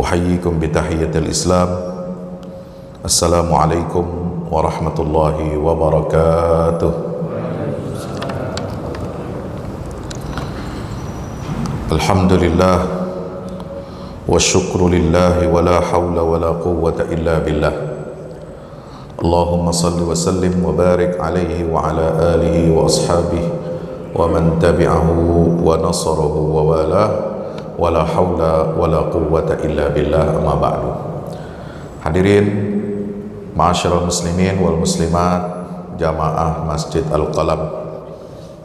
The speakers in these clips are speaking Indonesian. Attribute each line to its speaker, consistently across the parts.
Speaker 1: Uhayyikum bitahiyatil Islam. Assalamualaikum warahmatullahi wabarakatuh. Alhamdulillah wa syukru lillahi wa la hawla wa la quwwata illa billah. Allahumma salli wa sallim wa barik alaihi wa ala alihi wa ashabihi wa man tabi'ahu wa nasarahu wa walah wa la hawla wa la quwwata illa billah, amma ba'du. Hadirin ma'asyiral muslimin wal muslimat jamaah Masjid Al-Qalam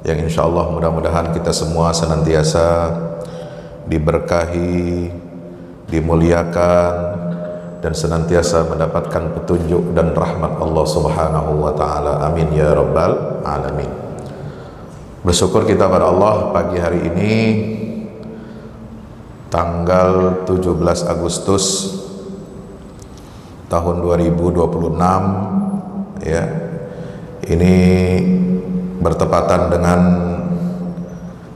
Speaker 1: yang insyaallah mudah-mudahan kita semua senantiasa diberkahi, dimuliakan, dan senantiasa mendapatkan petunjuk dan rahmat Allah Subhanahu wa taala. Amin ya rabbal alamin. Bersyukur kita pada Allah pagi hari ini tanggal 17 Agustus tahun 2026 ya. Ini bertepatan dengan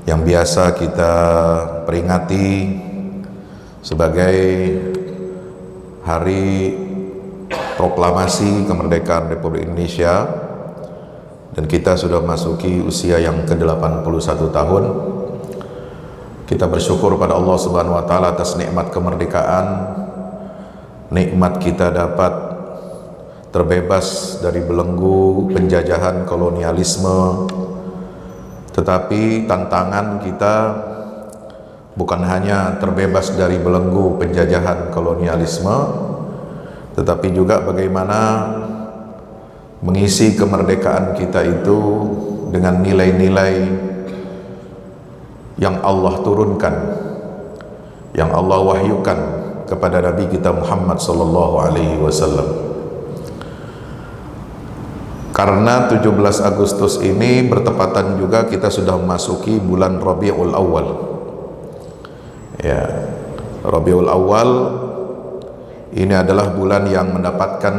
Speaker 1: yang biasa kita peringati sebagai Hari Proklamasi Kemerdekaan Republik Indonesia, dan kita sudah masuki usia yang ke-81 tahun. Kita bersyukur pada Allah Subhanahu wa taala atas nikmat kemerdekaan, nikmat kita dapat terbebas dari belenggu penjajahan kolonialisme. Tetapi tantangan kita bukan hanya terbebas dari belenggu penjajahan kolonialisme, tetapi juga bagaimana mengisi kemerdekaan kita itu dengan nilai-nilai yang Allah turunkan, yang Allah wahyukan kepada Nabi kita Muhammad sallallahu alaihi wasallam. Karena 17 Agustus ini bertepatan juga kita sudah memasuki bulan Rabiul Awal. Ya, Rabiul Awal ini adalah bulan yang mendapatkan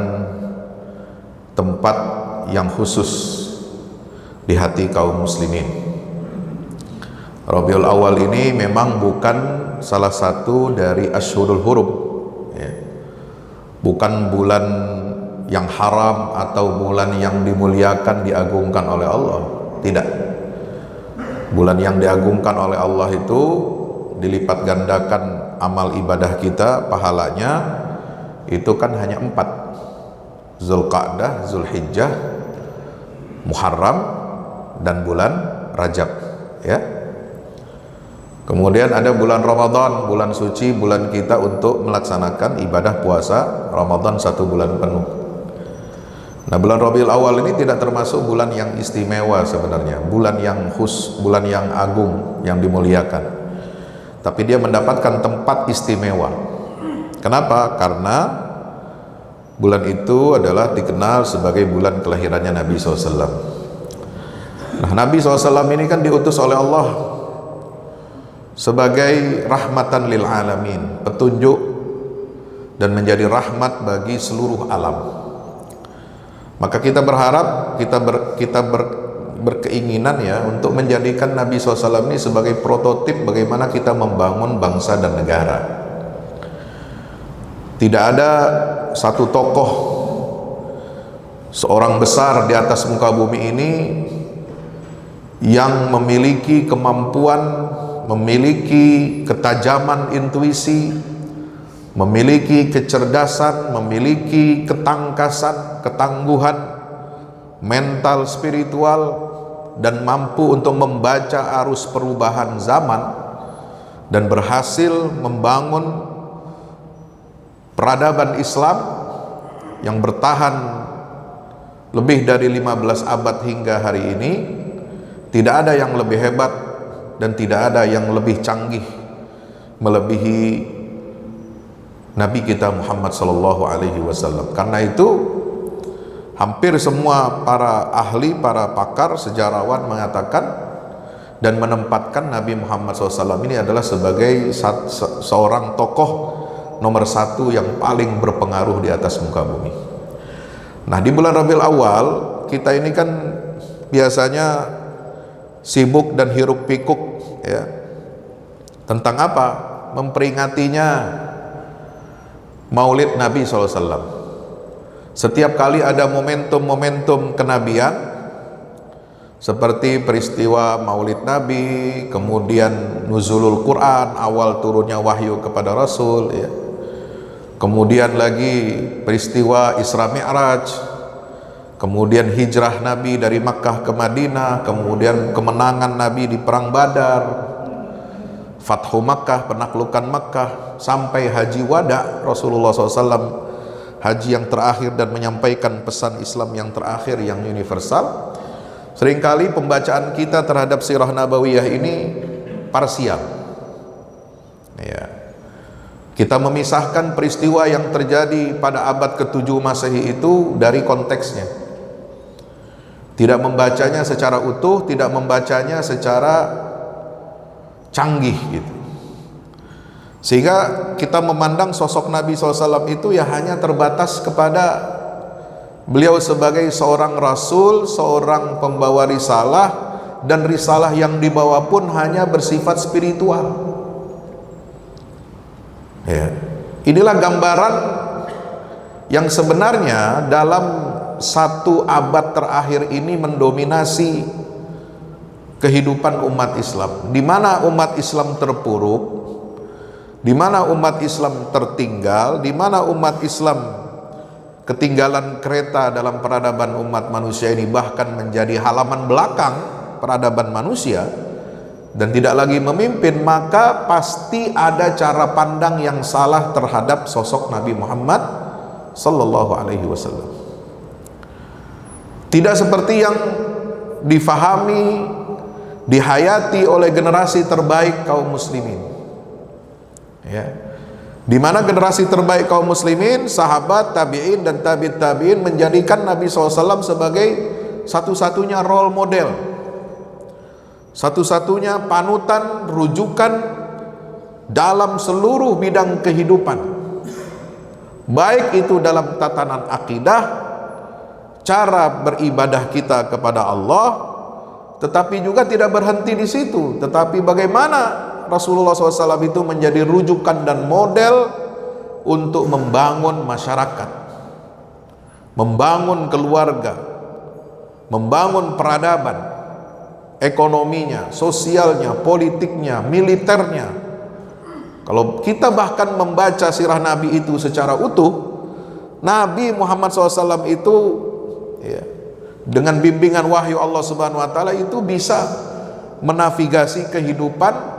Speaker 1: tempat yang khusus di hati kaum muslimin. Rabiul Awal ini memang bukan salah satu dari Ashhurul Hurum ya. Bukan bulan yang haram atau bulan yang dimuliakan, diagungkan oleh Allah. Tidak. Bulan yang diagungkan oleh Allah itu dilipat gandakan amal ibadah kita, pahalanya itu kan hanya 4: Zulqa'dah, Zulhijjah, Muharram, dan bulan Rajab ya. Kemudian ada bulan Ramadan, bulan suci, bulan kita untuk melaksanakan ibadah puasa Ramadan 1 bulan penuh. Nah, bulan Rabiul Awal ini tidak termasuk bulan yang istimewa sebenarnya, bulan yang bulan yang agung, yang dimuliakan. Tapi dia mendapatkan tempat istimewa. Kenapa? Karena bulan itu adalah dikenal sebagai bulan kelahirannya Nabi SAW. Nah, Nabi SAW ini kan diutus oleh Allah sebagai rahmatan lil alamin, petunjuk dan menjadi rahmat bagi seluruh alam. Maka kita berharap, kita berkeinginan ya untuk menjadikan Nabi SAW ini sebagai prototip bagaimana kita membangun bangsa dan negara. Tidak ada satu tokoh, seorang besar di atas muka bumi ini yang memiliki kemampuan, memiliki ketajaman intuisi, memiliki kecerdasan, memiliki ketangkasan, ketangguhan, mental spiritual, dan mampu untuk membaca arus perubahan zaman dan berhasil membangun peradaban Islam yang bertahan lebih dari 15 abad hingga hari ini. Tidak ada yang lebih hebat dan tidak ada yang lebih canggih melebihi Nabi kita Muhammad sallallahu alaihi wasallam. Karena itu hampir semua para ahli, para pakar, sejarawan mengatakan dan menempatkan Nabi Muhammad SAW ini adalah sebagai seorang tokoh nomor 1 yang paling berpengaruh di atas muka bumi. Nah, di bulan Rabiul Awal kita ini kan biasanya sibuk dan hiruk pikuk ya. Tentang apa? Memperingatinya Maulid Nabi SAW. Setiap kali ada momentum-momentum kenabian seperti peristiwa Maulid Nabi, kemudian nuzulul Quran, awal turunnya wahyu kepada Rasul, ya. Kemudian lagi peristiwa Isra Mi'raj, kemudian hijrah Nabi dari Makkah ke Madinah, kemudian kemenangan Nabi di Perang Badar, Fathu Makkah, penaklukan Makkah, sampai haji wada Rasulullah SAW, haji yang terakhir dan menyampaikan pesan Islam yang terakhir, yang universal. Seringkali pembacaan kita terhadap sirah nabawiyah ini parsial, ya. Kita memisahkan peristiwa yang terjadi pada abad ke-7 Masehi itu dari konteksnya, tidak membacanya secara utuh, tidak membacanya secara canggih gitu, sehingga kita memandang sosok Nabi SAW itu ya hanya terbatas kepada beliau sebagai seorang rasul, seorang pembawa risalah, dan risalah yang dibawa pun hanya bersifat spiritual, ya. Inilah gambaran yang sebenarnya dalam satu abad terakhir ini mendominasi kehidupan umat Islam, di mana umat Islam terpuruk, di mana umat Islam tertinggal, di mana umat Islam ketinggalan kereta dalam peradaban umat manusia ini, bahkan menjadi halaman belakang peradaban manusia dan tidak lagi memimpin. Maka pasti ada cara pandang yang salah terhadap sosok Nabi Muhammad sallallahu alaihi wasallam. Tidak seperti yang difahami, dihayati oleh generasi terbaik kaum muslimin, ya. Di mana generasi terbaik kaum muslimin, sahabat, tabi'in dan tabi'in menjadikan Nabi SAW sebagai satu-satunya role model, satu-satunya panutan, rujukan dalam seluruh bidang kehidupan, baik itu dalam tatanan akidah, cara beribadah kita kepada Allah. Tetapi juga tidak berhenti di situ, tetapi bagaimana Rasulullah SAW itu menjadi rujukan dan model untuk membangun masyarakat, membangun keluarga, membangun peradaban, ekonominya, sosialnya, politiknya, militernya. Kalau kita bahkan membaca sirah Nabi itu secara utuh, Nabi Muhammad SAW itu, ya, dengan bimbingan wahyu Allah Subhanahu wa taala itu bisa menavigasi kehidupan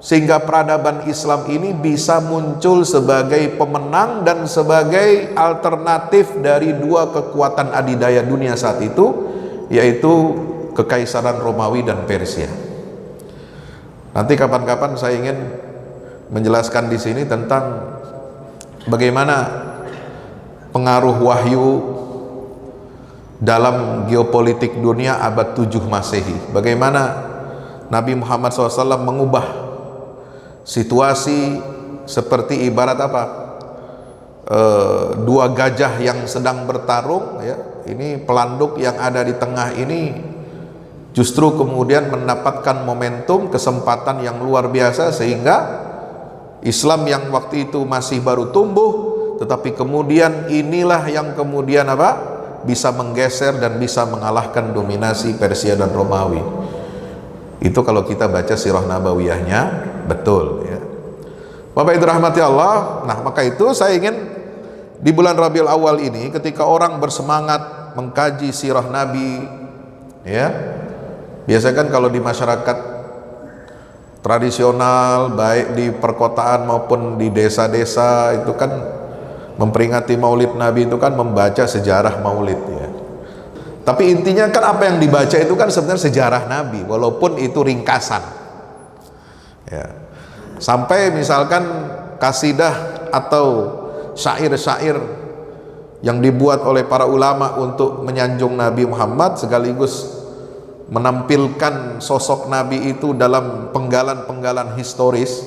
Speaker 1: sehingga peradaban Islam ini bisa muncul sebagai pemenang dan sebagai alternatif dari dua kekuatan adidaya dunia saat itu, yaitu Kekaisaran Romawi dan Persia. Nanti kapan-kapan saya ingin menjelaskan di sini tentang bagaimana pengaruh wahyu dalam geopolitik dunia abad 7 Masehi. Bagaimana Nabi Muhammad SAW mengubah situasi seperti ibarat apa? Dua gajah yang sedang bertarung, ya. Ini pelanduk yang ada di tengah ini justru kemudian mendapatkan momentum, kesempatan yang luar biasa, sehingga Islam yang waktu itu masih baru tumbuh, tetapi kemudian inilah yang kemudian apa? Bisa menggeser dan bisa mengalahkan dominasi Persia dan Romawi. Itu kalau kita baca sirah nabawiyahnya betul, ya. Bapak Ibu rahmati Allah. Nah, maka itu saya ingin di bulan Rabiul Awal ini, ketika orang bersemangat mengkaji sirah Nabi, ya, biasanya kan kalau di masyarakat tradisional, baik di perkotaan maupun di desa-desa, itu kan memperingati Maulid Nabi itu kan membaca sejarah Maulid, ya. Tapi intinya kan apa yang dibaca itu kan sebenarnya sejarah Nabi, walaupun itu ringkasan, ya. Sampai misalkan kasidah atau syair-syair yang dibuat oleh para ulama untuk menyanjung Nabi Muhammad sekaligus menampilkan sosok Nabi itu dalam penggalan-penggalan historis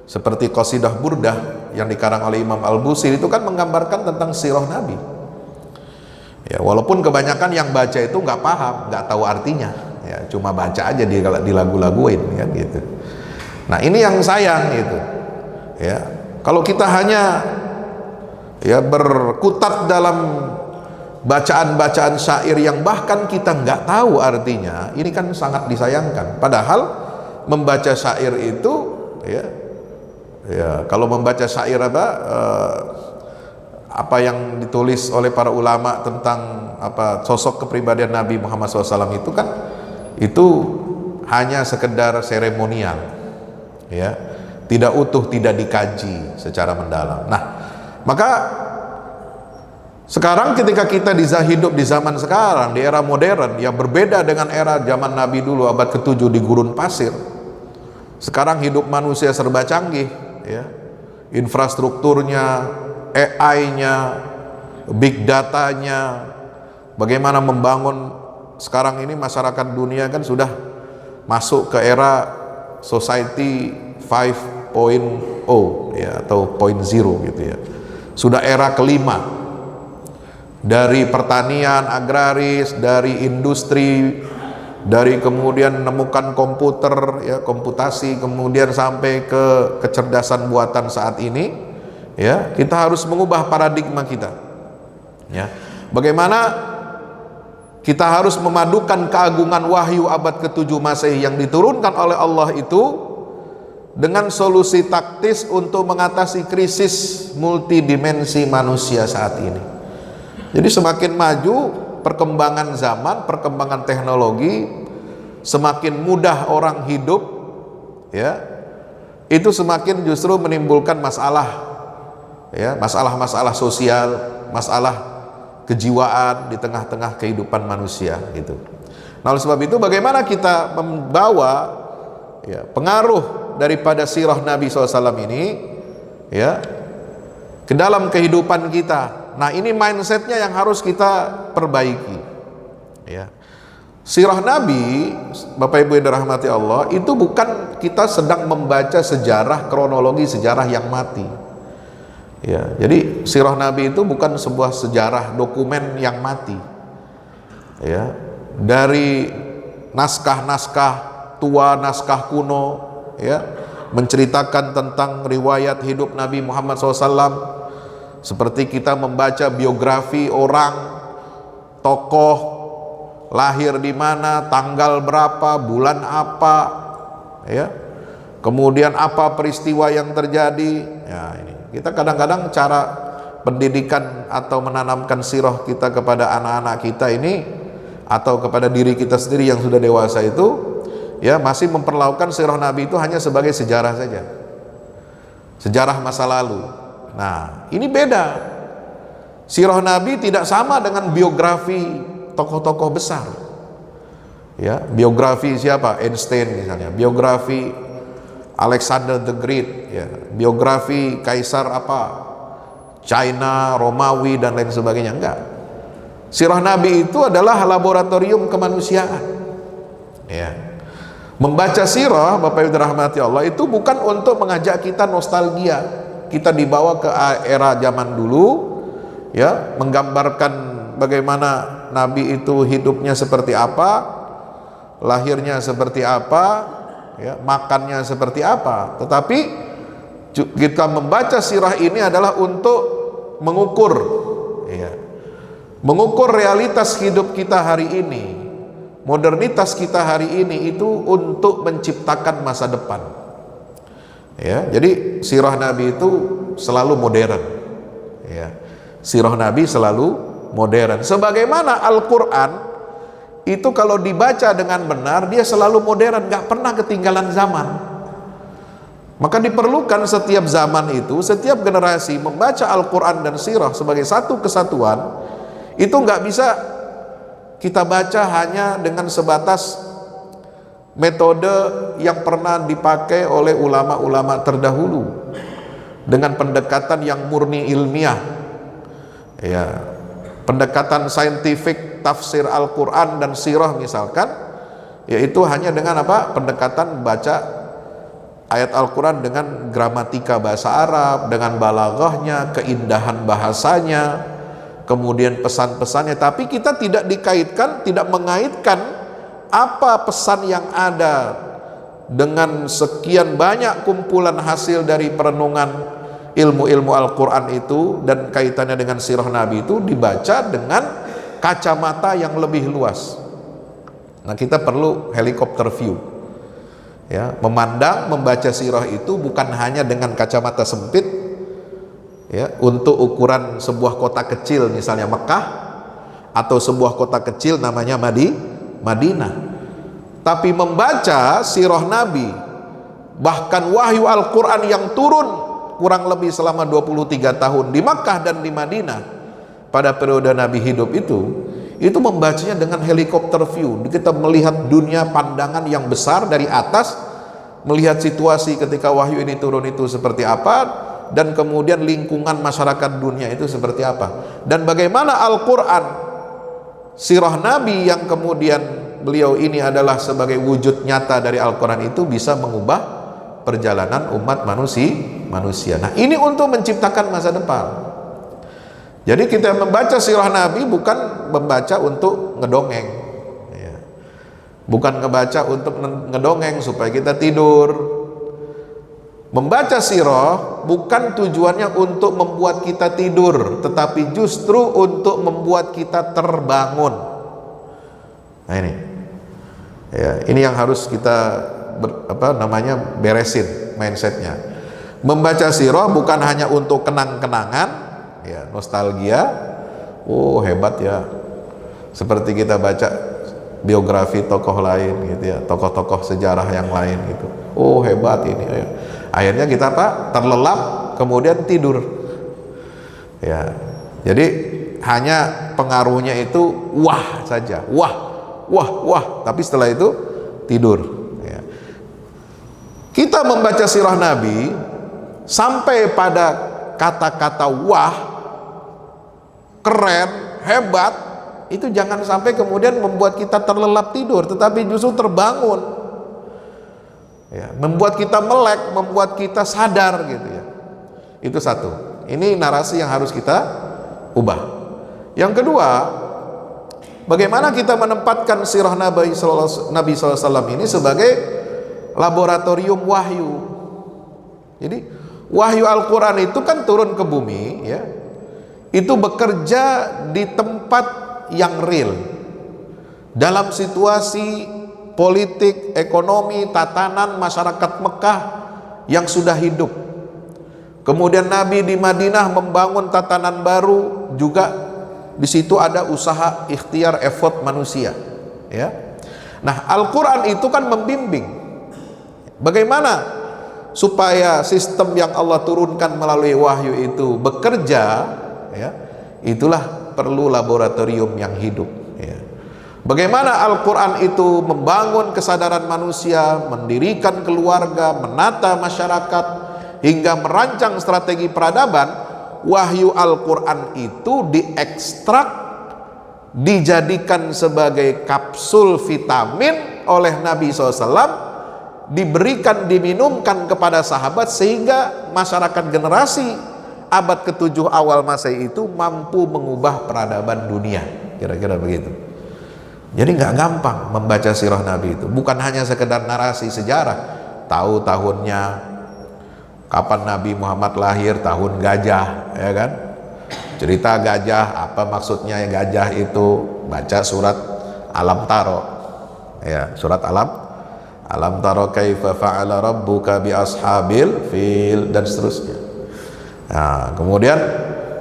Speaker 1: seperti qasidah Burdah yang dikarang oleh Imam Al-Busiri, itu kan menggambarkan tentang sirah Nabi, ya. Walaupun kebanyakan yang baca itu nggak paham, nggak tahu artinya, ya, cuma baca aja di lagu-laguin, kan gitu. Nah, ini yang sayang itu, ya. Kalau kita hanya ya, berkutat dalam bacaan-bacaan syair yang bahkan kita nggak tahu artinya. Ini kan sangat disayangkan. Padahal membaca syair itu, ya kalau membaca syair apa yang ditulis oleh para ulama tentang sosok kepribadian Nabi Muhammad SAW itu kan itu hanya sekedar seremonial, ya, tidak utuh, tidak dikaji secara mendalam. Nah, maka sekarang ketika kita hidup di zaman sekarang, di era modern yang berbeda dengan era zaman Nabi dulu abad ke-7 di gurun pasir. Sekarang hidup manusia serba canggih, ya. Infrastrukturnya, AI-nya, big datanya, bagaimana membangun sekarang ini masyarakat dunia kan sudah masuk ke era society 5.0, ya, atau 0.0 gitu ya. Sudah era kelima. Dari pertanian agraris, dari industri, dari kemudian menemukan komputer, ya, komputasi, kemudian sampai ke kecerdasan buatan saat ini, ya, kita harus mengubah paradigma kita, ya. Bagaimana kita harus memadukan keagungan wahyu abad ke-7 Masehi yang diturunkan oleh Allah itu dengan solusi taktis untuk mengatasi krisis multidimensi manusia saat ini. Jadi semakin maju perkembangan zaman, perkembangan teknologi, semakin mudah orang hidup, ya, itu semakin justru menimbulkan masalah, ya, masalah-masalah sosial, masalah kejiwaan di tengah-tengah kehidupan manusia gitu. Nah, oleh sebab itu bagaimana kita membawa, ya, pengaruh daripada sirah Nabi SAW ini, ya, ke dalam kehidupan kita. Nah, ini mindsetnya yang harus kita perbaiki, ya. Sirah Nabi, Bapak Ibu yang dirahmati Allah, itu bukan kita sedang membaca sejarah, kronologi sejarah yang mati, ya. Jadi sirah Nabi itu bukan sebuah sejarah dokumen yang mati, ya. Dari naskah-naskah tua, naskah kuno, ya, menceritakan tentang riwayat hidup Nabi Muhammad SAW. Seperti kita membaca biografi orang, tokoh, lahir di mana, tanggal berapa, bulan apa, ya, kemudian apa peristiwa yang terjadi. Ya, ini kita kadang-kadang cara pendidikan atau menanamkan sirah kita kepada anak-anak kita ini atau kepada diri kita sendiri yang sudah dewasa itu, ya, masih memperlakukan sirah Nabi itu hanya sebagai sejarah saja, sejarah masa lalu. Nah, ini beda. Sirah Nabi tidak sama dengan biografi tokoh-tokoh besar, ya. Biografi siapa? Einstein misalnya, biografi Alexander the Great, ya, biografi kaisar apa, China, Romawi dan lain sebagainya. Enggak. Sirah Nabi itu adalah laboratorium kemanusiaan, ya. Membaca sirah, Bapak Ibu dirahmati Allah, itu bukan untuk mengajak kita nostalgia, kita dibawa ke era zaman dulu, ya, menggambarkan bagaimana Nabi itu hidupnya seperti apa, lahirnya seperti apa, ya, makannya seperti apa. Tetapi kita membaca sirah ini adalah untuk mengukur, ya, mengukur realitas hidup kita hari ini, modernitas kita hari ini itu untuk menciptakan masa depan. Ya, jadi sirah Nabi itu selalu modern, ya. Sirah Nabi selalu modern. Sebagaimana Al-Quran itu kalau dibaca dengan benar dia selalu modern, nggak pernah ketinggalan zaman. Maka diperlukan setiap zaman itu, setiap generasi membaca Al-Quran dan sirah sebagai satu kesatuan. Itu nggak bisa kita baca hanya dengan sebatas metode yang pernah dipakai oleh ulama-ulama terdahulu dengan pendekatan yang murni ilmiah, ya, pendekatan saintifik tafsir Al-Quran dan sirah misalkan, yaitu hanya dengan apa? Pendekatan baca ayat Al-Quran dengan gramatika bahasa Arab, dengan balaghahnya, keindahan bahasanya, kemudian pesan-pesannya, tapi kita tidak dikaitkan, tidak mengaitkan apa pesan yang ada dengan sekian banyak kumpulan hasil dari perenungan ilmu-ilmu Al-Quran itu dan kaitannya dengan sirah Nabi itu dibaca dengan kacamata yang lebih luas. Nah, kita perlu helikopter view, ya, membaca sirah itu bukan hanya dengan kacamata sempit, ya, untuk ukuran sebuah kota kecil misalnya Mekah atau sebuah kota kecil namanya Madinah, tapi membaca sirah Nabi, bahkan wahyu Al-Quran yang turun kurang lebih selama 23 tahun di Makkah dan di Madinah pada periode Nabi hidup itu membacanya dengan helikopter view. Kita melihat dunia pandangan yang besar dari atas, melihat situasi ketika wahyu ini turun itu seperti apa, dan kemudian lingkungan masyarakat dunia itu seperti apa, dan bagaimana Al-Quran, sirah Nabi yang kemudian beliau ini adalah sebagai wujud nyata dari Al-Quran itu bisa mengubah perjalanan umat manusia. Nah, ini untuk menciptakan masa depan. Jadi kita membaca sirah Nabi bukan membaca untuk ngedongeng, ya. Bukan ngebaca untuk ngedongeng supaya kita tidur. Membaca sirah bukan tujuannya untuk membuat kita tidur, tetapi justru untuk membuat kita terbangun. Nah, ini yang harus kita beresin mindsetnya. Membaca sirah bukan hanya untuk kenang-kenangan, ya, nostalgia. Oh, hebat ya, seperti kita baca biografi tokoh lain gitu ya, tokoh-tokoh sejarah yang lain gitu. Oh, hebat ini ya. Akhirnya kita terlelap kemudian tidur, ya. Jadi hanya pengaruhnya itu wah saja, wah, tapi setelah itu tidur. Kita membaca sirah Nabi sampai pada kata-kata wah, keren, hebat, itu jangan sampai kemudian membuat kita terlelap tidur, tetapi justru terbangun, ya, membuat kita melek, membuat kita sadar gitu ya. Itu satu. Ini narasi yang harus kita ubah. Yang kedua, bagaimana kita menempatkan sirah Nabi SAW ini sebagai laboratorium wahyu. Jadi wahyu Al-Quran itu kan turun ke bumi, ya, itu bekerja di tempat yang real, dalam situasi politik, ekonomi, tatanan masyarakat Mekah yang sudah hidup. Kemudian Nabi di Madinah membangun tatanan baru, juga di situ ada usaha ikhtiar effort manusia, ya. Nah, Al-Quran itu kan membimbing bagaimana supaya sistem yang Allah turunkan melalui wahyu itu bekerja, ya. Itulah perlu laboratorium yang hidup, ya. Bagaimana Al-Quran itu membangun kesadaran manusia, mendirikan keluarga, menata masyarakat, hingga merancang strategi peradaban. Wahyu Al-Quran itu diekstrak, dijadikan sebagai kapsul vitamin oleh Nabi SAW, diberikan, diminumkan kepada sahabat, sehingga masyarakat generasi abad ke-7 awal Masehi itu mampu mengubah peradaban dunia, kira-kira begitu. Jadi nggak gampang membaca sirah Nabi itu, bukan hanya sekedar narasi sejarah, tahu tahunnya, kapan Nabi Muhammad lahir, tahun gajah, ya kan, cerita gajah, apa maksudnya ya gajah itu, baca surat Alam Taro, ya, surat Alam taro kaifa fa'ala rabbuka bi ashabil fil, dan seterusnya. Nah, kemudian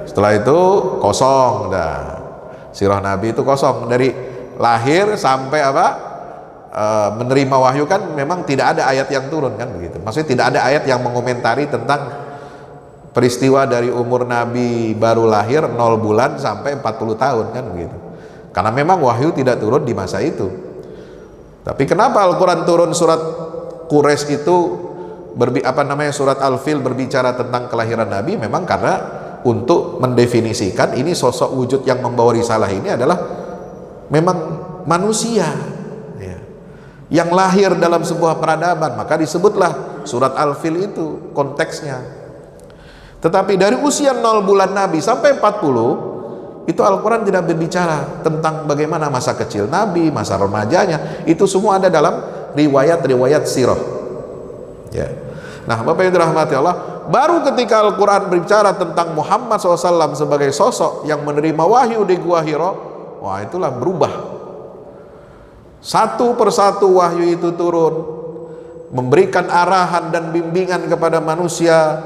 Speaker 1: setelah itu kosong dah. Sirah Nabi itu kosong dari lahir sampai menerima wahyu, kan memang tidak ada ayat yang turun, kan begitu. Maksudnya tidak ada ayat yang mengomentari tentang peristiwa dari umur Nabi baru lahir 0 bulan sampai 40 tahun, kan begitu. Karena memang wahyu tidak turun di masa itu. Tapi kenapa Al-Quran turun surat Quraisy itu surat Al-Fil berbicara tentang kelahiran Nabi? Memang karena untuk mendefinisikan ini sosok wujud yang membawa risalah ini adalah memang manusia, ya, yang lahir dalam sebuah peradaban, maka disebutlah surat Al-Fil itu konteksnya. Tetapi dari usia 0 bulan Nabi sampai 40 itu Al-Quran tidak berbicara tentang bagaimana masa kecil Nabi, masa remajanya. Itu semua ada dalam riwayat-riwayat sirah, ya. Nah, Bapak yang dirahmati Allah, Baru ketika Al-Quran berbicara tentang Muhammad SAW sebagai sosok yang menerima wahyu di Gua Hira, wah itulah berubah. Satu persatu wahyu itu turun, memberikan arahan dan bimbingan kepada manusia.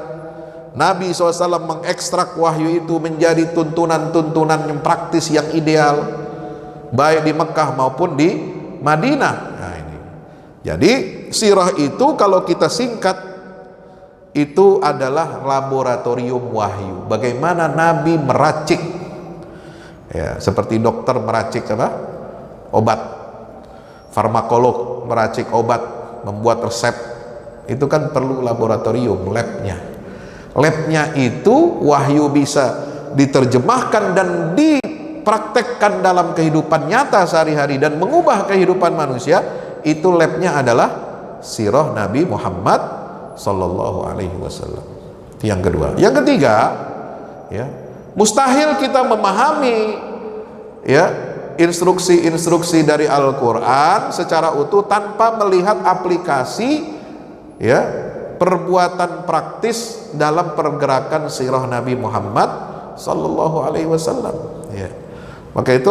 Speaker 1: Nabi SAW mengekstrak wahyu itu menjadi tuntunan-tuntunan yang praktis, yang ideal, baik di Mekah maupun di Madinah. Nah ini. Jadi sirah itu kalau kita singkat, itu adalah laboratorium wahyu. Bagaimana Nabi meracik, ya, seperti dokter meracik apa? Obat, farmakolog meracik obat, membuat resep, itu kan perlu laboratorium, labnya. Labnya itu wahyu bisa diterjemahkan dan dipraktekkan dalam kehidupan nyata sehari-hari dan mengubah kehidupan manusia. Itu labnya adalah sirah Nabi Muhammad Sallallahu Alaihi Wasallam. Yang kedua, yang ketiga, ya, mustahil kita memahami, ya, instruksi-instruksi dari Al-Quran secara utuh tanpa melihat aplikasi, ya, perbuatan praktis dalam pergerakan sirah Nabi Muhammad Sallallahu Alaihi Wasallam. Ya. Maka itu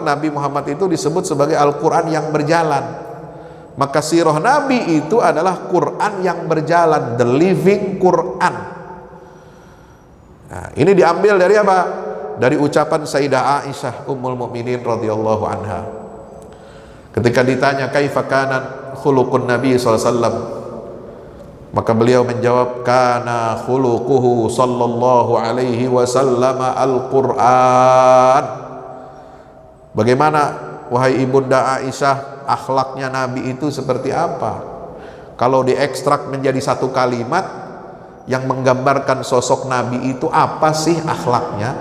Speaker 1: Nabi Muhammad itu disebut sebagai Al-Quran yang berjalan. Maka sirah Nabi itu adalah Quran yang berjalan, the living Quran. Nah, ini diambil dari apa? Dari ucapan Sayyidah Aisyah Ummul Mukminin radhiyallahu anha. Ketika ditanya kaifa kana khuluqun Nabi sallallahu alaihi wasallam, maka beliau menjawab, kana khuluquhu sallallahu alaihi wasallam al-Quran. Bagaimana wahai ibunda Aisyah, akhlaknya Nabi itu seperti apa? Kalau diekstrak menjadi satu kalimat yang menggambarkan sosok Nabi itu apa sih akhlaknya?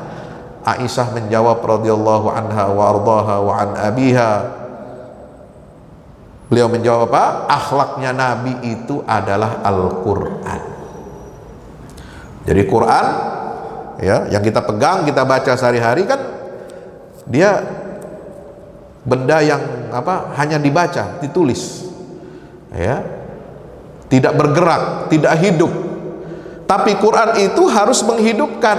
Speaker 1: Aisyah menjawab radhiyallahu anha wa ardaha wa an abiha. Beliau menjawab apa? Akhlaknya Nabi itu adalah Al-Quran. Jadi Quran, ya, yang kita pegang, kita baca sehari-hari kan dia benda yang apa, hanya dibaca, ditulis, ya, tidak bergerak, tidak hidup. Tapi Quran itu harus menghidupkan,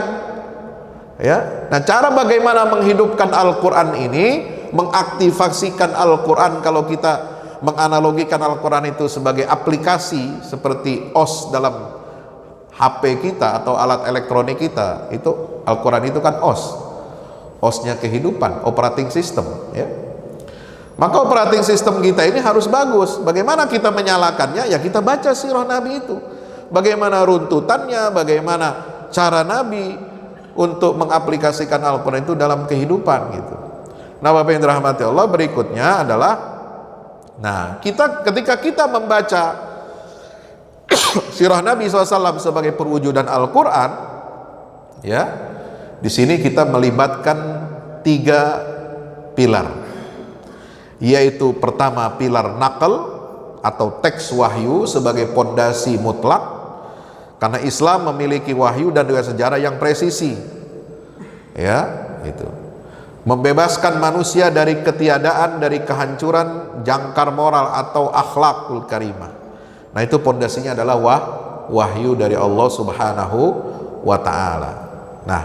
Speaker 1: ya. Nah, cara bagaimana menghidupkan Al-Quran ini, mengaktifasikan Al-Quran, kalau kita menganalogikan Al-Quran itu sebagai aplikasi seperti OS dalam HP kita atau alat elektronik kita, itu Al-Quran itu kan OS-nya kehidupan, operating system, ya. Maka operating system kita ini harus bagus. Bagaimana kita menyalakannya? Ya kita baca sirah Nabi itu. Bagaimana runtutannya, bagaimana cara Nabi untuk mengaplikasikan Al-Quran itu dalam kehidupan gitu. Nah, Bapak yang dirahmati Allah, berikutnya adalah, nah, ketika kita membaca sirah Nabi SAW sebagai perwujudan Al-Quran, ya, di sini kita melibatkan 3 pilar. Yaitu pertama pilar nakal atau teks wahyu sebagai pondasi mutlak, karena Islam memiliki wahyu dan juga sejarah yang presisi, ya, itu membebaskan manusia dari ketiadaan, dari kehancuran jangkar moral atau akhlakul karimah. Nah, itu pondasinya adalah wahyu dari Allah Subhanahu wa ta'ala. Nah,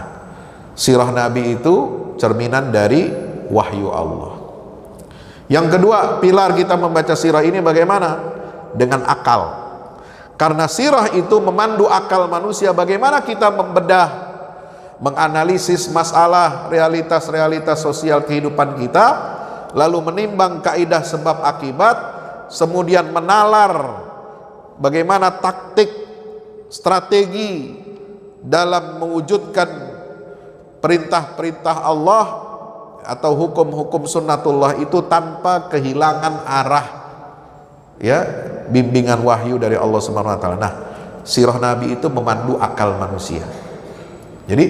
Speaker 1: sirah Nabi itu cerminan dari wahyu Allah. Yang kedua, pilar kita membaca sirah ini bagaimana? Dengan akal. Karena sirah itu memandu akal manusia, bagaimana kita membedah, menganalisis masalah, realitas-realitas sosial kehidupan kita, lalu menimbang kaidah sebab akibat, kemudian menalar bagaimana taktik, strategi dalam mewujudkan perintah-perintah Allah atau hukum-hukum sunnatullah itu tanpa kehilangan arah, ya, bimbingan wahyu dari Allah Subhanahu wa taala. Nah, sirah Nabi itu memandu akal manusia. Jadi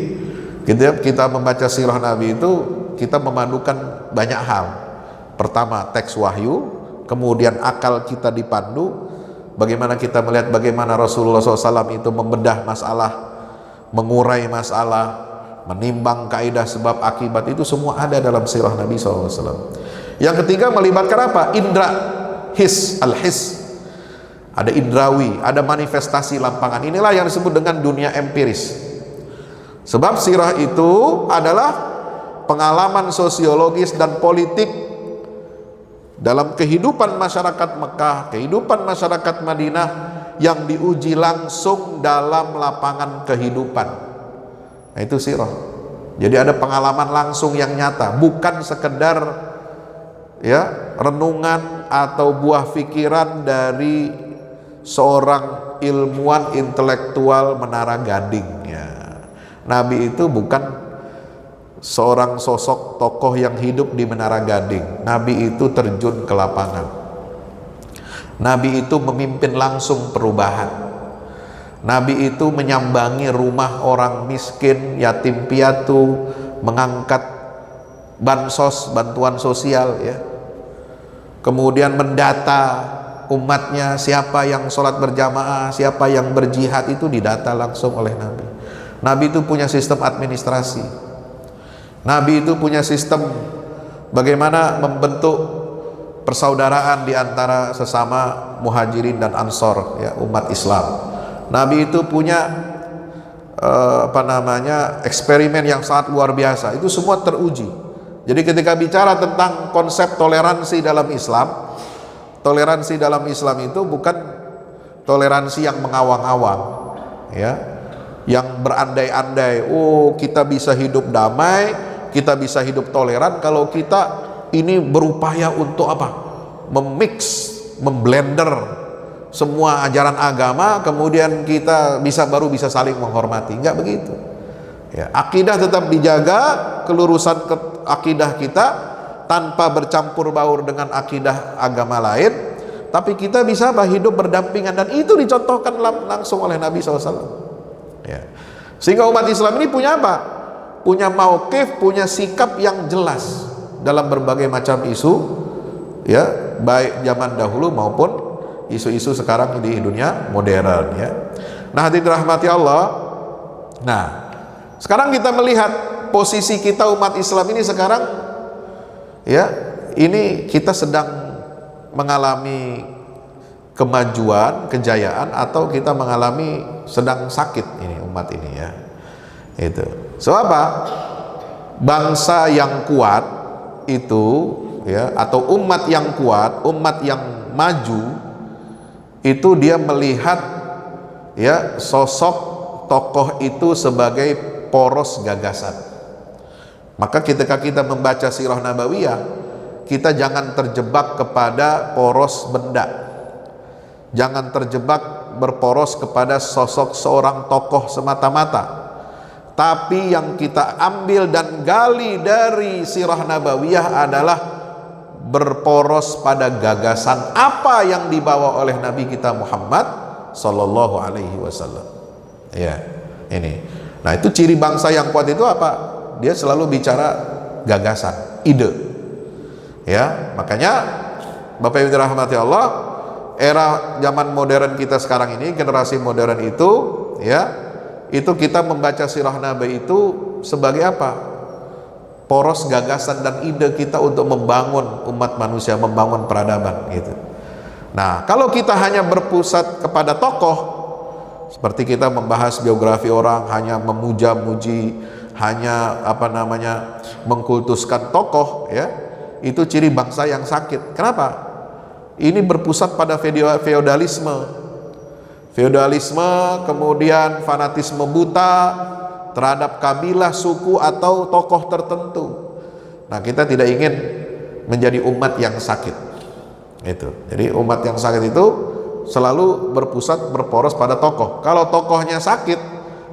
Speaker 1: kita membaca sirah Nabi itu kita memandukan banyak hal. Pertama, teks wahyu, kemudian akal kita dipandu, bagaimana kita melihat bagaimana Rasulullah SAW itu membedah masalah, mengurai masalah, menimbang kaidah sebab akibat, itu semua ada dalam sirah Nabi SAW. Yang ketiga, melibatkan apa? Indra his, al-his, ada indrawi, ada manifestasi lampangan. Inilah yang disebut dengan dunia empiris. Sebab sirah itu adalah pengalaman sosiologis dan politik dalam kehidupan masyarakat Mekah, kehidupan masyarakat Madinah yang diuji langsung dalam lapangan kehidupan. Nah, itu sirah. Jadi ada pengalaman langsung yang nyata, bukan sekedar ya renungan atau buah pikiran dari seorang ilmuwan intelektual Menara Gading ya. Nabi itu bukan seorang sosok tokoh yang hidup di Menara Gading. Nabi itu terjun ke lapangan. Nabi itu memimpin langsung perubahan. Nabi itu menyambangi rumah orang miskin, yatim piatu, mengangkat bansos, bantuan sosial ya. Kemudian mendata umatnya, siapa yang sholat berjamaah, siapa yang berjihad, itu didata langsung oleh Nabi. Nabi itu punya sistem administrasi. Nabi itu punya sistem bagaimana membentuk persaudaraan di antara sesama muhajirin dan ansor ya, umat Islam. Nabi itu punya eksperimen yang sangat luar biasa. Itu semua teruji. Jadi ketika bicara tentang konsep toleransi dalam Islam, toleransi dalam Islam itu bukan toleransi yang mengawang-awang ya, yang berandai-andai, oh kita bisa hidup damai, kita bisa hidup toleran kalau kita ini berupaya untuk apa? Memix, memblender semua ajaran agama, kemudian kita baru bisa saling menghormati. Enggak begitu ya. Akidah tetap dijaga, kelurusan akidah kita tanpa bercampur baur dengan akidah agama lain, tapi kita bisa hidup berdampingan, dan itu dicontohkan langsung oleh Nabi SAW ya. Sehingga umat Islam ini punya apa? Punya mauqif, punya sikap yang jelas dalam berbagai macam isu ya, baik zaman dahulu maupun isu-isu sekarang di dunia modern ya. Nah, hadirin dirahmati Allah. Nah, sekarang kita melihat posisi kita umat Islam ini sekarang ya, ini kita sedang mengalami kemajuan, kejayaan, atau kita mengalami sedang sakit ini umat ini ya. Itu. So apa? Bangsa yang kuat itu ya, atau umat yang kuat, umat yang maju itu dia melihat ya sosok tokoh itu sebagai poros gagasan. Maka ketika kita membaca sirah nabawiyah, kita jangan terjebak kepada poros benda, jangan terjebak berporos kepada sosok seorang tokoh semata-mata, tapi yang kita ambil dan gali dari sirah nabawiyah adalah berporos pada gagasan apa yang dibawa oleh Nabi kita Muhammad Sallallahu Alaihi Wasallam ya. Ini, nah itu ciri bangsa yang kuat itu apa? Dia selalu bicara gagasan, ide ya. Makanya Bapak Ibu dirahmati Allah, era zaman modern kita sekarang ini, generasi modern itu ya, itu kita membaca sirah Nabi itu sebagai apa? Poros gagasan dan ide kita untuk membangun umat manusia, membangun peradaban gitu. Nah, kalau kita hanya berpusat kepada tokoh, seperti kita membahas biografi orang, hanya memuja-muji, hanya mengkultuskan tokoh ya, itu ciri bangsa yang sakit. Kenapa? Ini berpusat pada feodalisme, kemudian fanatisme buta terhadap kabilah, suku, atau tokoh tertentu. Nah, kita tidak ingin menjadi umat yang sakit itu. Jadi umat yang sakit itu selalu berporos pada tokoh. Kalau tokohnya sakit,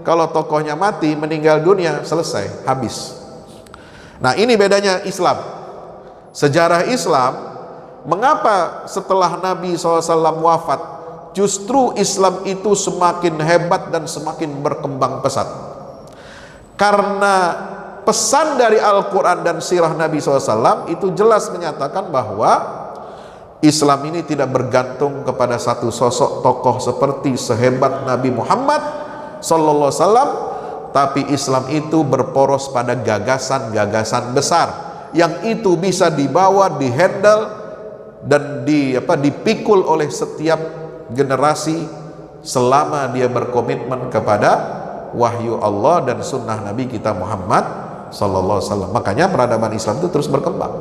Speaker 1: kalau tokohnya mati, meninggal dunia, selesai, habis. Nah, ini bedanya Islam. Sejarah Islam, mengapa setelah Nabi SAW wafat, justru Islam itu semakin hebat dan semakin berkembang pesat. Karena pesan dari Al-Quran dan sirah Nabi SAW itu jelas menyatakan bahwa Islam ini tidak bergantung kepada satu sosok tokoh seperti sehebat Nabi Muhammad SAW, tapi Islam itu berporos pada gagasan-gagasan besar yang itu bisa dibawa, dihandle, dan dipikul oleh setiap generasi selama dia berkomitmen kepada wahyu Allah dan sunnah Nabi kita Muhammad sallallahu alaihi wasallam. Makanya peradaban Islam itu terus berkembang.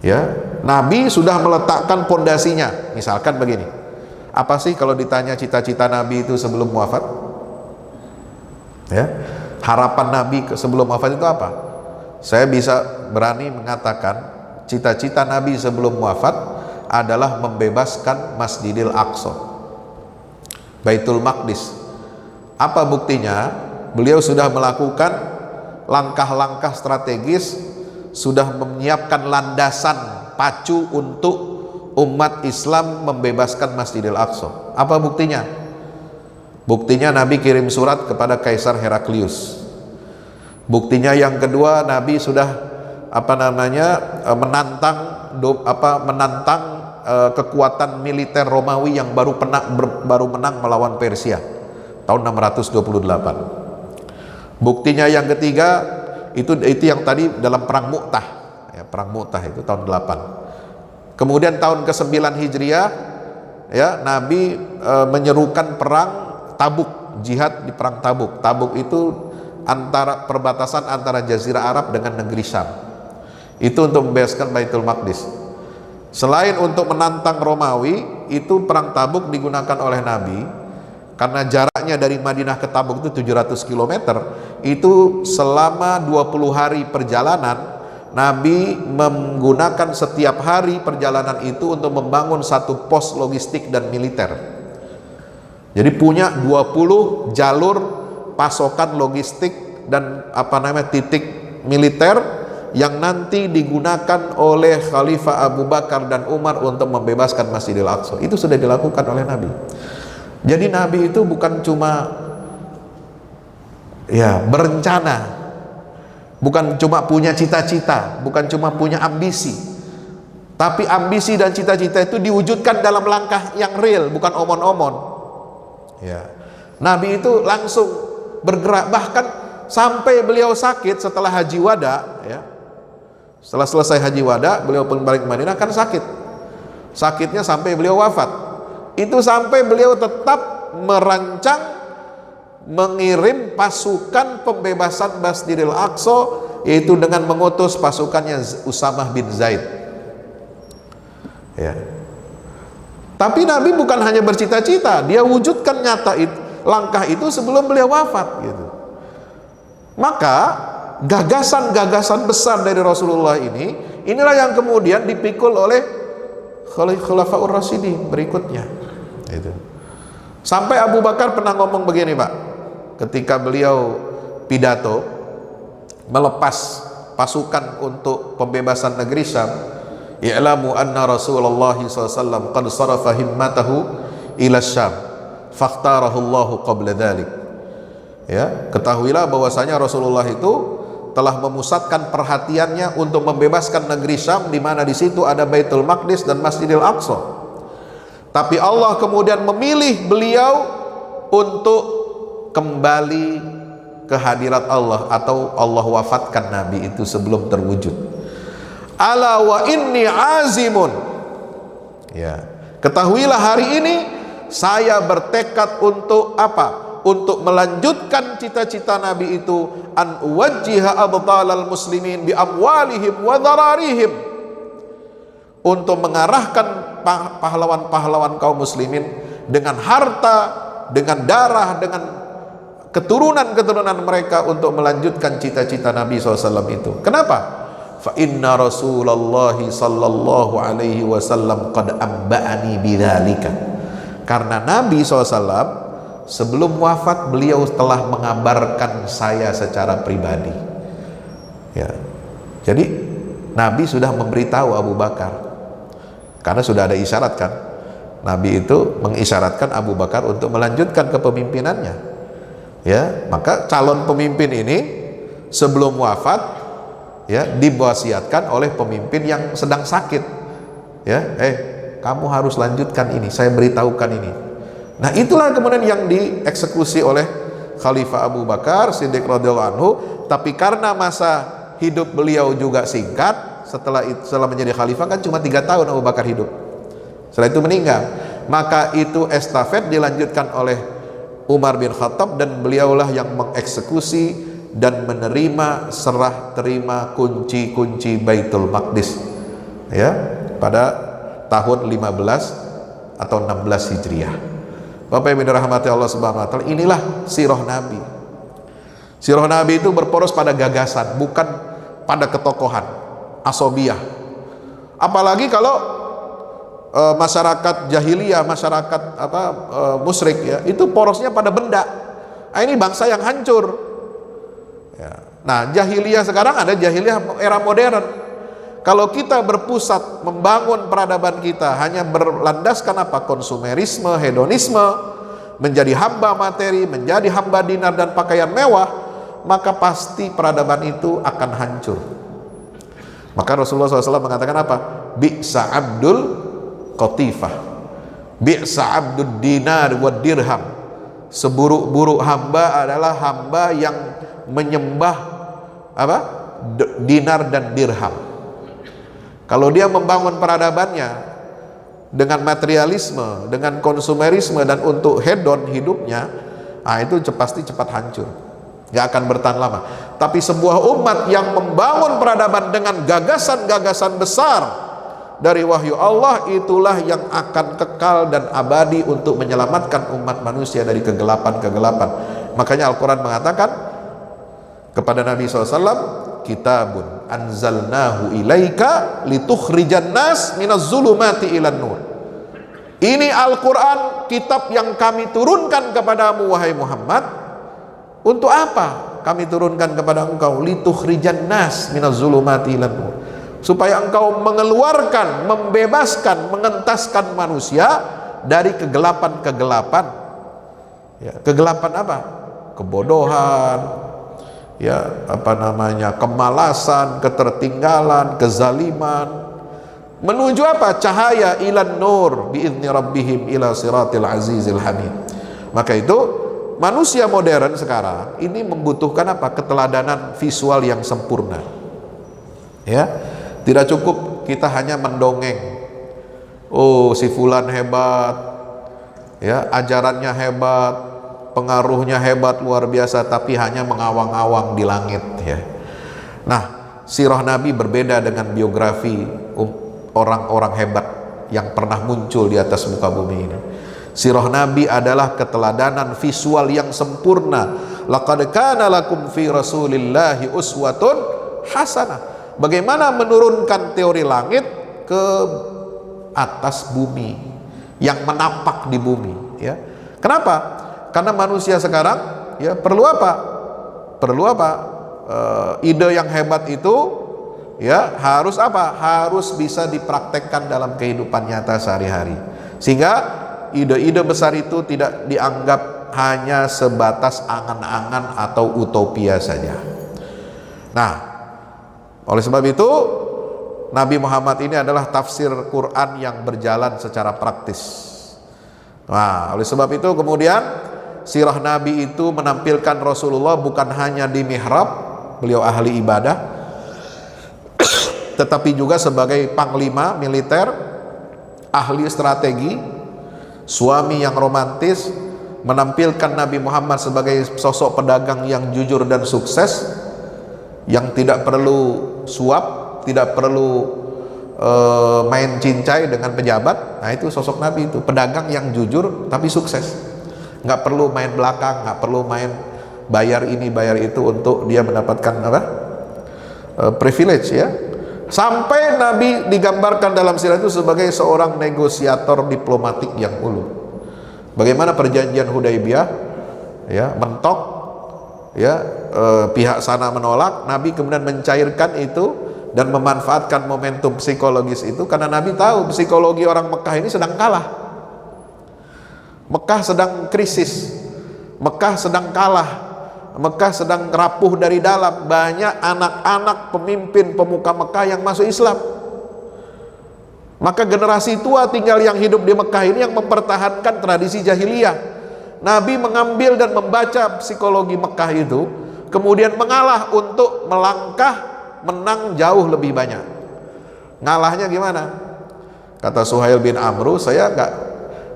Speaker 1: Ya, Nabi sudah meletakkan pondasinya. Misalkan begini, apa sih kalau ditanya cita-cita Nabi itu sebelum wafat? Ya, harapan Nabi sebelum wafat itu apa? Saya bisa berani mengatakan cita-cita Nabi sebelum wafat adalah membebaskan Masjidil Aqsa, Baitul Maqdis. Apa buktinya? Beliau sudah melakukan langkah-langkah strategis, sudah menyiapkan landasan pacu untuk umat Islam membebaskan Masjidil Aqsa. Apa buktinya? Buktinya Nabi kirim surat kepada Kaisar Heraklius. Buktinya yang kedua, Nabi sudah menantang kekuatan militer Romawi yang baru menang melawan Persia tahun 628. Buktinya yang ketiga itu yang tadi dalam perang Mu'tah, ya, perang Mu'tah itu tahun 8. Kemudian tahun ke-9 Hijriah, ya, Nabi menyerukan perang Tabuk, jihad di perang Tabuk. Tabuk itu perbatasan antara Jazirah Arab dengan negeri Syam. Itu untuk membebaskan Baitul Maqdis. Selain untuk menantang Romawi, itu perang Tabuk digunakan oleh Nabi karena jaraknya dari Madinah ke Tabuk itu 700 km. Itu selama 20 hari perjalanan, Nabi menggunakan setiap hari perjalanan itu untuk membangun satu pos logistik dan militer. Jadi punya 20 jalur pasokan logistik dan titik militer yang nanti digunakan oleh Khalifah Abu Bakar dan Umar untuk membebaskan Masjidil Aqsa. Itu sudah dilakukan oleh Nabi. Jadi Nabi itu bukan cuma berencana, bukan cuma punya cita-cita, bukan cuma punya ambisi, tapi ambisi dan cita-cita itu diwujudkan dalam langkah yang real, bukan omon-omon. Ya, Nabi itu langsung bergerak, bahkan sampai beliau sakit setelah Haji Wada, ya. Setelah selesai Haji Wada, beliau balik ke Madinah kan sakitnya sampai beliau wafat. Itu sampai beliau tetap merancang mengirim pasukan pembebasan Masjidil Aqsa, yaitu dengan mengutus pasukannya Usamah bin Zaid. Ya. Tapi Nabi bukan hanya bercita-cita, dia wujudkan nyata langkah itu sebelum beliau wafat, gitu. Maka gagasan-gagasan besar dari Rasulullah inilah yang kemudian dipikul oleh Khulafaur Rasyidin berikutnya. Itu. Sampai Abu Bakar pernah ngomong begini, Pak, ketika beliau pidato melepas pasukan untuk pembebasan negeri Syam, "I'lamu anna Rasulullah SAW qad sarafa himmatahu ila Syam, fakhtarahu Allahu qabla dhalik." Ya, ketahuilah bahwasanya Rasulullah itu telah memusatkan perhatiannya untuk membebaskan negeri Syam, di mana di situ ada Baitul Maqdis dan Masjidil Aqsa. Tapi Allah kemudian memilih beliau untuk kembali ke hadirat Allah, atau Allah wafatkan Nabi itu sebelum terwujud. Ala wa inni azimun. Ya, ketahuilah hari ini saya bertekad untuk apa? Untuk melanjutkan cita-cita Nabi itu, an uwajjiha abtalal muslimin bi amwalihim wa dhararihim, untuk mengarahkan pahlawan-pahlawan kaum muslimin dengan harta, dengan darah, dengan keturunan-keturunan mereka untuk melanjutkan cita-cita Nabi SAW itu. Kenapa? Fa inna Rasulullah sallallahu alaihi wasallam qad amba'ani bidzalika. Karena Nabi SAW sebelum wafat beliau telah mengabarkan saya secara pribadi. Ya. Jadi Nabi sudah memberitahu Abu Bakar, karena sudah ada isyarat kan. Nabi itu mengisyaratkan Abu Bakar untuk melanjutkan kepemimpinannya. Ya, maka calon pemimpin ini sebelum wafat, ya, diwasiatkan oleh pemimpin yang sedang sakit. Ya, kamu harus lanjutkan ini, saya beritahukan ini. Nah, itulah kemudian yang dieksekusi oleh Khalifah Abu Bakar Siddiq radhiyallahu anhu. Tapi karena masa hidup beliau juga singkat, setelah menjadi khalifah kan cuma 3 tahun Abu Bakar hidup, setelah itu meninggal. Maka itu estafet dilanjutkan oleh Umar bin Khattab, dan beliaulah yang mengeksekusi dan menerima serah terima kunci-kunci Baitul Maqdis, ya, pada tahun 15 atau 16 Hijriah. Bapak Ibu dirahmati Allah Subhanahu wa taala, inilah sirah Nabi. Sirah Nabi itu berporos pada gagasan, bukan pada ketokohan, asobiyah. Apalagi kalau masyarakat jahiliyah, masyarakat musyrik, ya, itu porosnya pada benda. Nah, ini bangsa yang hancur, ya. Nah, jahiliyah sekarang ada jahiliyah era modern. Kalau kita berpusat membangun peradaban kita hanya berlandaskan apa? Konsumerisme, hedonisme, menjadi hamba materi, menjadi hamba dinar dan pakaian mewah, maka pasti peradaban itu akan hancur. Maka Rasulullah SAW mengatakan apa? Bi'sa abdul qatifah, bi'sa abdud dinar wa dirham. Seburuk-buruk hamba adalah hamba yang menyembah apa? Dinar dan dirham. Kalau dia membangun peradabannya dengan materialisme, dengan konsumerisme dan untuk hedon hidupnya, nah itu pasti cepat hancur, gak akan bertahan lama. Tapi sebuah umat yang membangun peradaban dengan gagasan-gagasan besar dari wahyu Allah, itulah yang akan kekal dan abadi untuk menyelamatkan umat manusia dari kegelapan-kegelapan. Makanya Al-Quran mengatakan kepada Nabi SAW, kitabun anzalnahu ilaika litukhrijan nas minaz zulumati ilan nur. Ini Al-Quran, kitab yang kami turunkan kepadamu wahai Muhammad. Untuk apa kami turunkan kepada engkau? Litukhrijan nas minaz zulumati ilan nur, supaya engkau mengeluarkan, membebaskan, mengentaskan manusia dari kegelapan-kegelapan. Ya, kegelapan apa? Kebodohan, ya, kemalasan, ketertinggalan, kezaliman, menuju apa? Cahaya ilan nur biizni rabbihim ila siratil azizil hamid. Maka itu manusia modern sekarang ini membutuhkan apa? Keteladanan visual yang sempurna. Ya, tidak cukup kita hanya mendongeng. Oh, si fulan hebat, ya, ajarannya hebat, pengaruhnya hebat, luar biasa, tapi hanya mengawang-awang di langit, ya. Nah, sirah Nabi berbeda dengan biografi orang-orang hebat yang pernah muncul di atas muka bumi ini. Sirah Nabi adalah keteladanan visual yang sempurna. Laqad kana lakum fi Rasulillahi uswatun hasanah. Bagaimana menurunkan teori langit ke atas bumi, yang menapak di bumi, ya. Kenapa? Karena manusia sekarang, ya, perlu apa? Perlu apa? Ide yang hebat itu, ya, harus apa? Harus bisa dipraktekkan dalam kehidupan nyata sehari-hari. Sehingga ide-ide besar itu tidak dianggap hanya sebatas angan-angan atau utopia saja. Nah, oleh sebab itu Nabi Muhammad ini adalah tafsir Quran yang berjalan secara praktis. Nah, oleh sebab itu kemudian sirah Nabi itu menampilkan Rasulullah bukan hanya di mihrab, beliau ahli ibadah, tetapi juga sebagai panglima militer, ahli strategi, suami yang romantis, menampilkan Nabi Muhammad sebagai sosok pedagang yang jujur dan sukses, yang tidak perlu suap, tidak perlu main cincai dengan pejabat. Nah, itu sosok Nabi itu, pedagang yang jujur tapi sukses, nggak perlu main belakang, nggak perlu main bayar ini bayar itu untuk dia mendapatkan apa? Privilege, ya. Sampai Nabi digambarkan dalam sirah itu sebagai seorang negosiator diplomatik yang ulu. Bagaimana perjanjian Hudaibiyah, ya, mentok, ya, pihak sana menolak, Nabi kemudian mencairkan itu dan memanfaatkan momentum psikologis itu, karena Nabi tahu psikologi orang Mekah ini sedang kalah. Mekah sedang krisis, Mekah sedang kalah, Mekah sedang rapuh dari dalam. Banyak anak-anak pemimpin pemuka Mekah yang masuk Islam. Maka generasi tua tinggal yang hidup di Mekah ini yang mempertahankan tradisi jahiliyah. Nabi mengambil dan membaca psikologi Mekah itu, kemudian mengalah untuk melangkah menang jauh lebih banyak. Ngalahnya gimana? Kata Suhail bin Amru, saya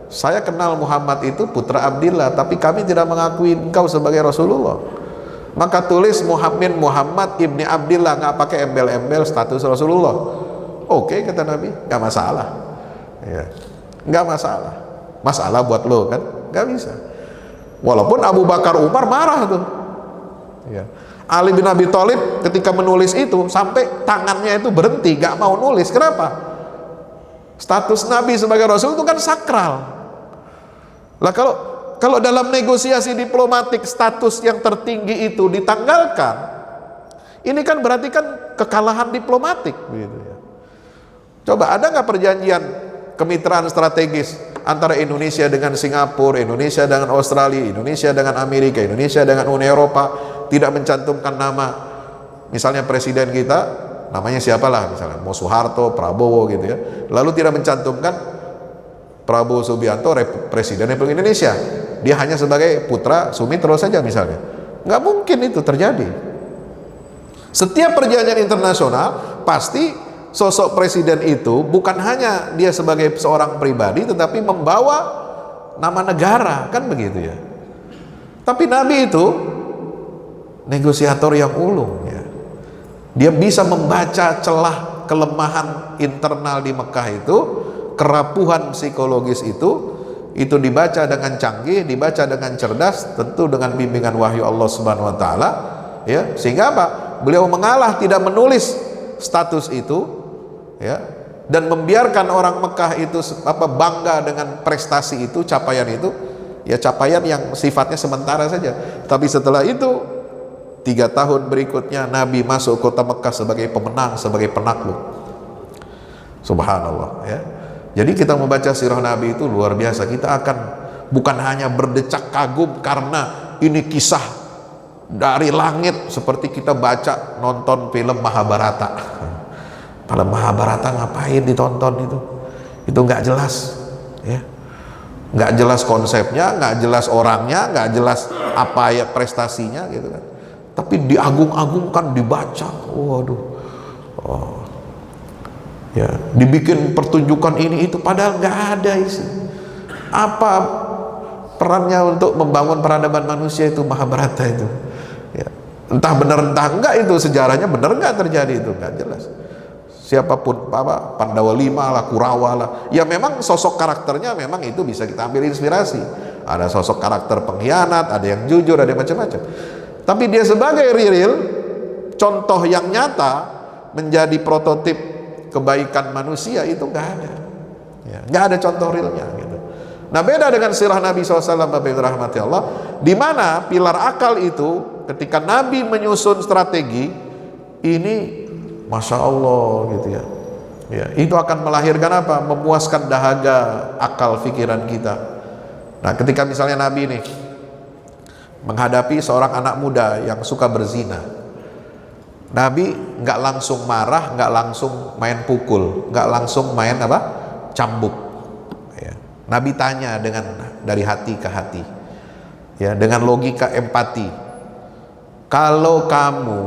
Speaker 1: saya kenal Muhammad itu putra Abdillah, tapi kami tidak mengakui engkau sebagai Rasulullah. Maka tulis Muhammad ibni Abdillah, nggak pakai embel-embel status Rasulullah. Oke, kata Nabi, nggak masalah. Ya, nggak masalah. Masalah buat lo kan? Nggak bisa. Walaupun Abu Bakar Umar marah tuh. Ya. Ali bin Abi Thalib ketika menulis itu sampai tangannya itu berhenti, nggak mau nulis. Kenapa? Status Nabi sebagai Rasul itu kan sakral. Lah kalau dalam negosiasi diplomatik status yang tertinggi itu ditanggalkan, ini kan berarti kan kekalahan diplomatik, gitu ya. Coba ada nggak perjanjian kemitraan strategis antara Indonesia dengan Singapura, Indonesia dengan Australia, Indonesia dengan Amerika, Indonesia dengan Uni Eropa, tidak mencantumkan nama misalnya presiden kita, namanya siapalah, misalnya mau Soeharto, Prabowo gitu ya, lalu tidak mencantumkan Prabowo Subianto Presiden Republik Indonesia, dia hanya sebagai putra Sumitro saja misalnya. Nggak mungkin itu terjadi. Setiap perjanjian internasional pasti sosok presiden itu bukan hanya dia sebagai seorang pribadi, tetapi membawa nama negara, kan begitu ya. Tapi Nabi itu negosiator yang ulung ya. Dia bisa membaca celah kelemahan internal di Mekah itu, kerapuhan psikologis itu dibaca dengan canggih, dibaca dengan cerdas, tentu dengan bimbingan wahyu Allah Subhanahu wa taala ya. Sehingga apa? Beliau mengalah, tidak menulis status itu ya, dan membiarkan orang Mekah itu bangga dengan prestasi itu, capaian itu ya, capaian yang sifatnya sementara saja. Tapi setelah itu 3 tahun berikutnya Nabi masuk kota Mekah sebagai pemenang, sebagai penakluk. Subhanallah ya. Jadi kita membaca sirah Nabi itu luar biasa. Kita akan bukan hanya berdecak kagum karena ini kisah dari langit seperti kita baca nonton film Mahabharata. Film Mahabharata ngapain ditonton itu? Itu nggak jelas ya. Nggak jelas konsepnya, nggak jelas orangnya, nggak jelas apa ya prestasinya gitu kan. Tapi diagung-agungkan, dibaca, waduh, ya, dibikin pertunjukan ini itu, padahal nggak ada isi. Apa perannya untuk membangun peradaban manusia itu Mahabharata itu? Ya, entah benar entah enggak itu sejarahnya benar enggak terjadi itu nggak jelas. Siapapun Pandawa 5 lah, Kurawa lah, ya memang sosok karakternya memang itu bisa kita ambil inspirasi. Ada sosok karakter pengkhianat, ada yang jujur, ada yang macam-macam. Tapi dia sebagai real contoh yang nyata menjadi prototip kebaikan manusia itu nggak ada ya, nggak ada contoh realnya gitu. Nah, beda dengan sirah Nabi SAW Bapak Ibu rahmati Allah, di mana pilar akal itu ketika Nabi menyusun strategi ini, Masya Allah gitu ya, ya itu akan melahirkan apa? Memuaskan dahaga akal pikiran kita. Nah, ketika misalnya Nabi nih menghadapi seorang anak muda yang suka berzina, Nabi nggak langsung marah, nggak langsung main pukul, nggak langsung main cambuk ya. Nabi tanya dari hati ke hati ya, dengan logika empati. Kalau kamu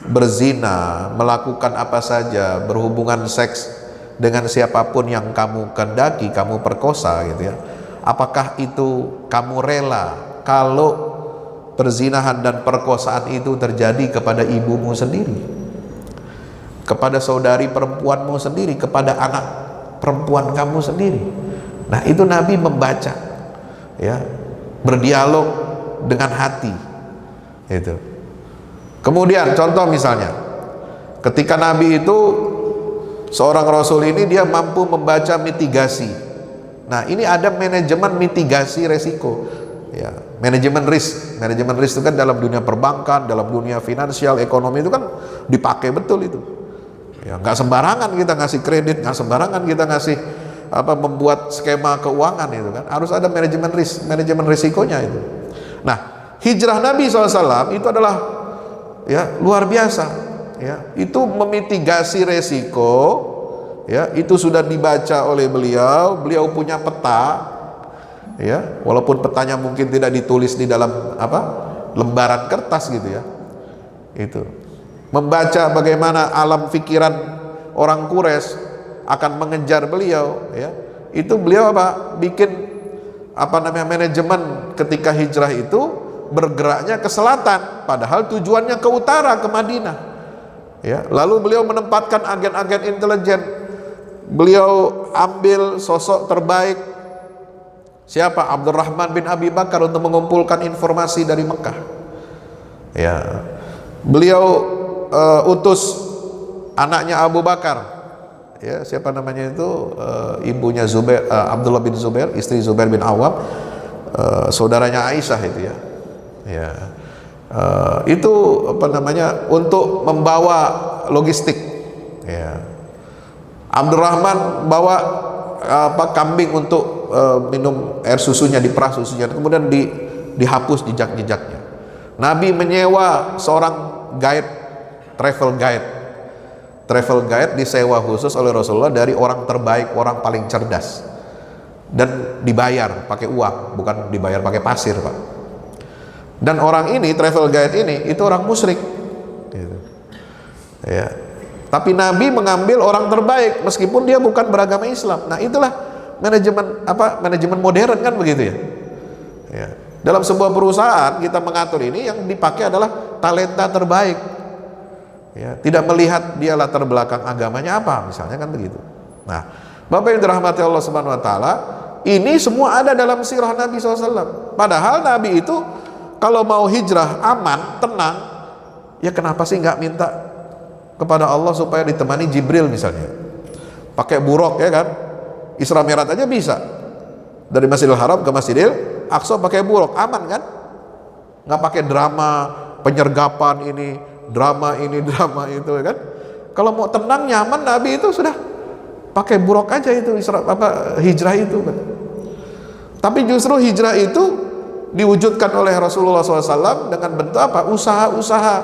Speaker 1: berzina, melakukan apa saja, berhubungan seks dengan siapapun yang kamu kehendaki, kamu perkosa gitu ya, apakah itu kamu rela kalau perzinahan dan perkosaan itu terjadi kepada ibumu sendiri, kepada saudari perempuanmu sendiri, kepada anak perempuan kamu sendiri? Nah, itu Nabi membaca ya, berdialog dengan hati itu. Kemudian contoh misalnya ketika Nabi itu seorang Rasul ini dia mampu membaca mitigasi. Nah, ini ada manajemen mitigasi resiko ya, manajemen risk. Manajemen risk itu kan dalam dunia perbankan, dalam dunia finansial, ekonomi itu kan dipakai betul itu ya. Nggak sembarangan kita ngasih kredit, nggak sembarangan kita ngasih membuat skema keuangan itu kan, harus ada manajemen risk, manajemen risikonya itu. Nah, hijrah Nabi SAW itu adalah ya luar biasa ya, itu memitigasi resiko ya, itu sudah dibaca oleh beliau punya peta ya, walaupun petanya mungkin tidak ditulis di dalam lembaran kertas gitu ya, itu membaca bagaimana alam pikiran orang Quraisy akan mengejar beliau ya, itu beliau apa? Bikin manajemen ketika hijrah itu bergeraknya ke selatan, padahal tujuannya ke utara, ke Madinah. Ya, lalu beliau menempatkan agen-agen intelijen. Beliau ambil sosok terbaik, siapa? Abdurrahman bin Abi Bakar, untuk mengumpulkan informasi dari Mekah. Ya, beliau utus anaknya Abu Bakar, ya, siapa namanya itu, ibunya Zubair, Abdullah bin Zubair, istri Zubair bin Awam, saudaranya Aisyah itu ya. Ya, itu untuk membawa logistik. Ya, Abdurrahman bawa kambing untuk minum air susunya, diperah susunya, kemudian dihapus jejak-jejaknya. Nabi menyewa seorang guide, travel guide disewa khusus oleh Rasulullah dari orang terbaik, orang paling cerdas, dan dibayar pakai uang, bukan dibayar pakai pasir, Pak. Dan orang ini, travel guide ini, itu orang musyrik, gitu. Ya. Tapi Nabi mengambil orang terbaik meskipun dia bukan beragama Islam. Nah, itulah manajemen modern, kan begitu ya. Ya. Dalam sebuah perusahaan kita mengatur ini, yang dipakai adalah talenta terbaik. Ya, tidak melihat dia latar belakang agamanya apa, misalnya, kan begitu. Nah, Bapak yang dirahmati Allah Subhanahu wa taala, ini semua ada dalam sirah Nabi SAW. Padahal Nabi itu kalau mau hijrah aman, tenang, ya kenapa sih nggak minta kepada Allah supaya ditemani Jibril misalnya? Pakai buruk, ya kan? Isra Mi'raj aja bisa. Dari Masjidil Haram ke Masjidil Aqsa pakai buruk, aman kan? Nggak pakai drama penyergapan ini, drama itu, ya kan? Kalau mau tenang nyaman, Nabi itu sudah pakai buruk aja itu hijrah itu kan. Tapi justru hijrah itu diwujudkan oleh Rasulullah SAW dengan bentuk apa? Usaha-usaha,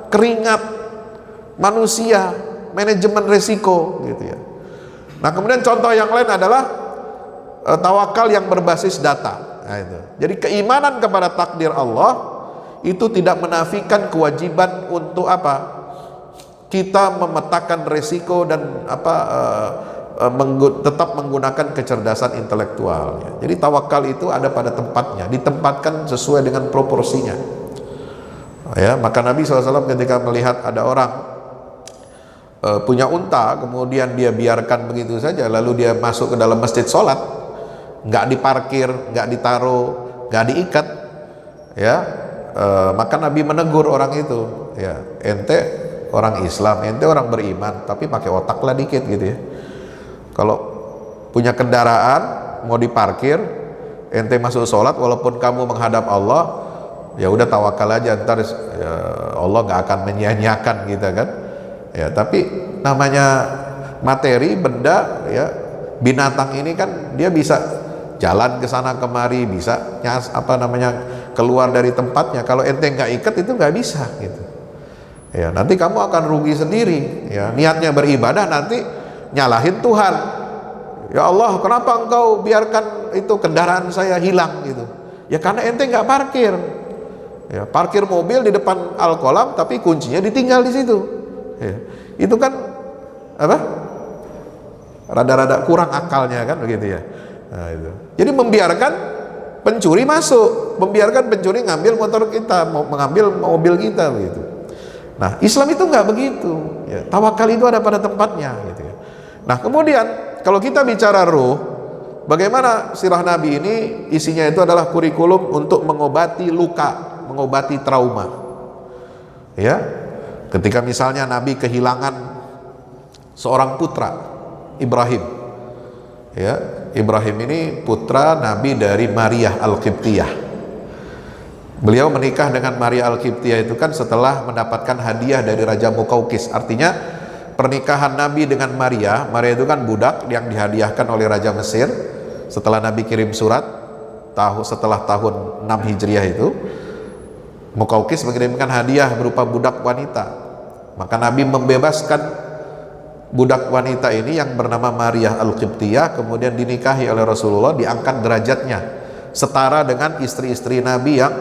Speaker 1: keringat manusia, manajemen risiko, gitu ya. Nah, kemudian contoh yang lain adalah tawakal yang berbasis data. Nah, itu. Jadi keimanan kepada takdir Allah itu tidak menafikan kewajiban untuk apa? Kita memetakan risiko dan tetap menggunakan kecerdasan intelektual. Jadi tawakal itu ada pada tempatnya, ditempatkan sesuai dengan proporsinya. Ya, maka Nabi SAW ketika melihat ada orang punya unta, kemudian dia biarkan begitu saja, lalu dia masuk ke dalam masjid sholat, nggak diparkir, nggak ditaruh, nggak diikat, ya, maka Nabi menegur orang itu, ya, ente orang Islam, ente orang beriman, tapi pakai otak lah dikit, gitu ya. Kalau punya kendaraan mau diparkir, ente masuk sholat, walaupun kamu menghadap Allah, ya udah tawakal aja, ntar ya, Allah nggak akan menyia-nyiakan kita, kan. Ya, tapi namanya materi, benda, ya, binatang ini kan dia bisa jalan ke sana kemari, bisa keluar dari tempatnya. Kalau ente nggak ikat, itu nggak bisa, gitu. Ya, nanti kamu akan rugi sendiri. Ya, niatnya beribadah, nanti nyalahin Tuhan. Ya Allah, kenapa engkau biarkan itu kendaraan saya hilang, gitu? Ya karena ente nggak parkir. Ya, parkir mobil di depan Al-Kolam, tapi kuncinya ditinggal di situ. Ya, itu kan apa? Rada-rada kurang akalnya, kan begitu ya. Nah, itu. Jadi membiarkan pencuri masuk, membiarkan pencuri ngambil motor kita, mengambil mobil kita, begitu. Nah, Islam itu nggak begitu. Ya, tawakal itu ada pada tempatnya, gitu ya. Nah, kemudian kalau kita bicara ruh, bagaimana sirah Nabi ini? Isinya itu adalah kurikulum untuk mengobati luka, mengobati trauma. Ya, ketika misalnya Nabi kehilangan seorang putra, Ibrahim. Ya, Ibrahim ini putra Nabi dari Maria Al-Qibtiyah. Beliau menikah dengan Maria Al-Qibtiyah itu kan setelah mendapatkan hadiah dari Raja Muqawqis. Artinya pernikahan Nabi dengan Maria itu kan budak yang dihadiahkan oleh Raja Mesir setelah Nabi kirim surat setelah tahun 6 Hijriah itu. Muqawqis mengirimkan hadiah berupa budak wanita. Maka Nabi membebaskan budak wanita ini yang bernama Maria Al-Qibtiyah, kemudian dinikahi oleh Rasulullah, diangkat derajatnya setara dengan istri-istri Nabi yang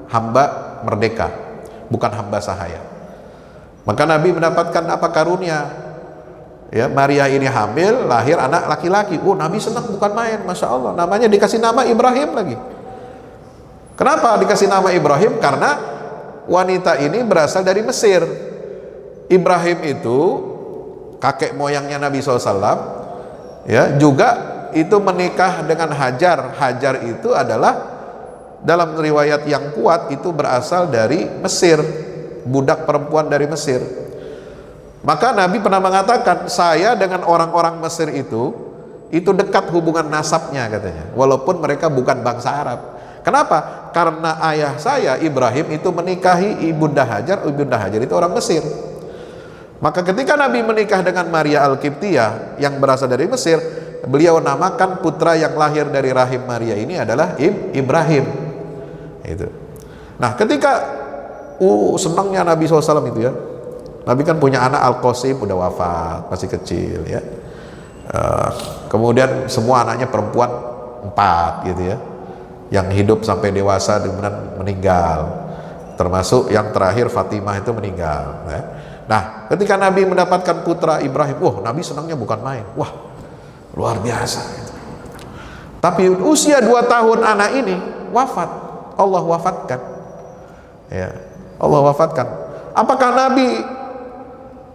Speaker 1: hamba merdeka, bukan hamba sahaya. Maka Nabi mendapatkan apa? Karunia. Ya, Maria ini hamil, lahir anak laki-laki. Oh, Nabi senang bukan main, masya Allah. Namanya dikasih nama Ibrahim lagi. Kenapa dikasih nama Ibrahim? Karena wanita ini berasal dari Mesir. Ibrahim itu kakek moyangnya Nabi SAW, ya, juga itu menikah dengan Hajar. Hajar itu adalah dalam riwayat yang kuat itu berasal dari Mesir, budak perempuan dari Mesir. Maka Nabi pernah mengatakan, saya dengan orang-orang Mesir itu dekat hubungan nasabnya katanya, walaupun mereka bukan bangsa Arab. Kenapa? Karena ayah saya Ibrahim itu menikahi Ibunda Hajar. Ibunda Hajar itu orang Mesir. Maka ketika Nabi menikah dengan Maria Al-Qibtiyah yang berasal dari Mesir, beliau namakan putra yang lahir dari rahim Maria ini adalah Ibrahim. Itu. Nah, ketika senangnya Nabi SAW itu ya. Nabi kan punya anak Al-Qasim, udah wafat, masih kecil ya. Kemudian semua anaknya perempuan 4 gitu ya. Yang hidup sampai dewasa kemudian meninggal. Termasuk yang terakhir Fatimah itu meninggal ya. Nah, ketika Nabi mendapatkan putra Ibrahim, wah, Nabi senangnya bukan main. Wah, luar biasa. Tapi usia 2 tahun anak ini wafat. Allah wafatkan. Ya, Allah wafatkan. Apakah Nabi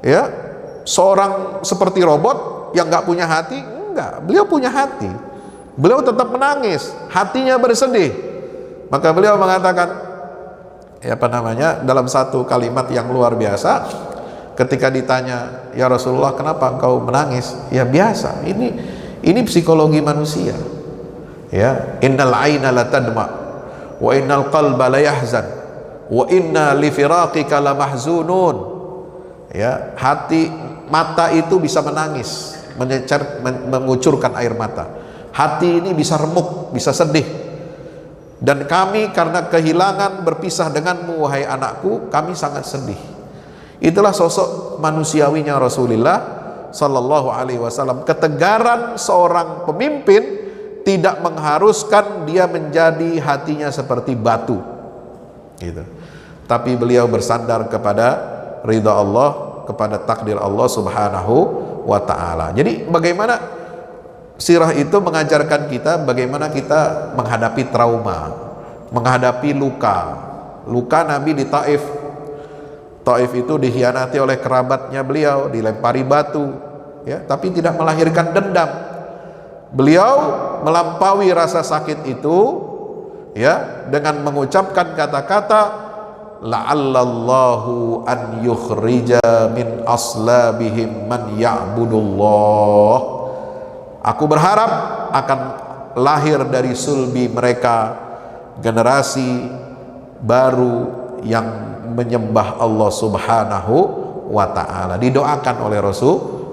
Speaker 1: ya seorang seperti robot yang nggak punya hati? Enggak, beliau punya hati. Beliau tetap menangis, hatinya bersedih. Maka beliau mengatakan, ya apa namanya, dalam satu kalimat yang luar biasa, ketika ditanya, ya Rasulullah kenapa engkau menangis? Ya biasa, ini psikologi manusia. Ya, innal aina la tadma wa innal qalba la yahzan wa inna li firaqika la mahzunun. Ya, mata itu bisa menangis, mengucurkan air mata. Hati ini bisa remuk, bisa sedih. Dan kami karena kehilangan berpisah denganmu wahai anakku, kami sangat sedih. Itulah sosok manusiawinya Rasulullah Sallallahu Alaihi Wasallam. Ketegaran seorang pemimpin tidak mengharuskan dia menjadi hatinya seperti batu, gitu. Tapi beliau bersandar kepada ridha Allah, kepada takdir Allah Subhanahu wa Ta'ala. Jadi bagaimana sirah itu mengajarkan kita bagaimana kita menghadapi trauma, menghadapi luka. Luka Nabi di Taif. Taif itu dikhianati oleh kerabatnya beliau, dilempari batu, ya, tapi tidak melahirkan dendam. Beliau melampaui rasa sakit itu, ya, dengan mengucapkan kata-kata la'allallahu an yukhrija min aslabihim man ya'budullah. Aku berharap akan lahir dari sulbi mereka generasi baru yang menyembah Allah Subhanahu wa Ta'ala. Didoakan oleh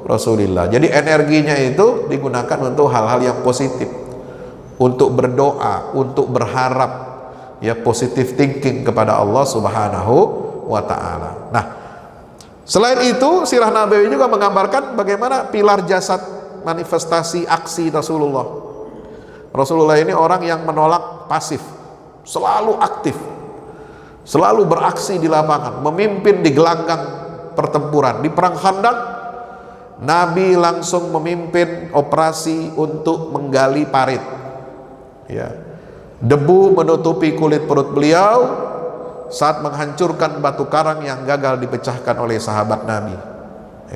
Speaker 1: Rasulullah. Jadi energinya itu digunakan untuk hal-hal yang positif, untuk berdoa, untuk berharap, ya, positive thinking kepada Allah Subhanahu wa Ta'ala. Nah, selain itu sirah Nabawi juga menggambarkan bagaimana pilar jasad, manifestasi aksi Rasulullah. Rasulullah ini orang yang menolak pasif, selalu aktif, selalu beraksi di lapangan, memimpin di gelanggang pertempuran. Di perang Khandaq, Nabi langsung memimpin operasi untuk menggali parit. Ya. Debu menutupi kulit perut beliau saat menghancurkan batu karang yang gagal dipecahkan oleh sahabat Nabi.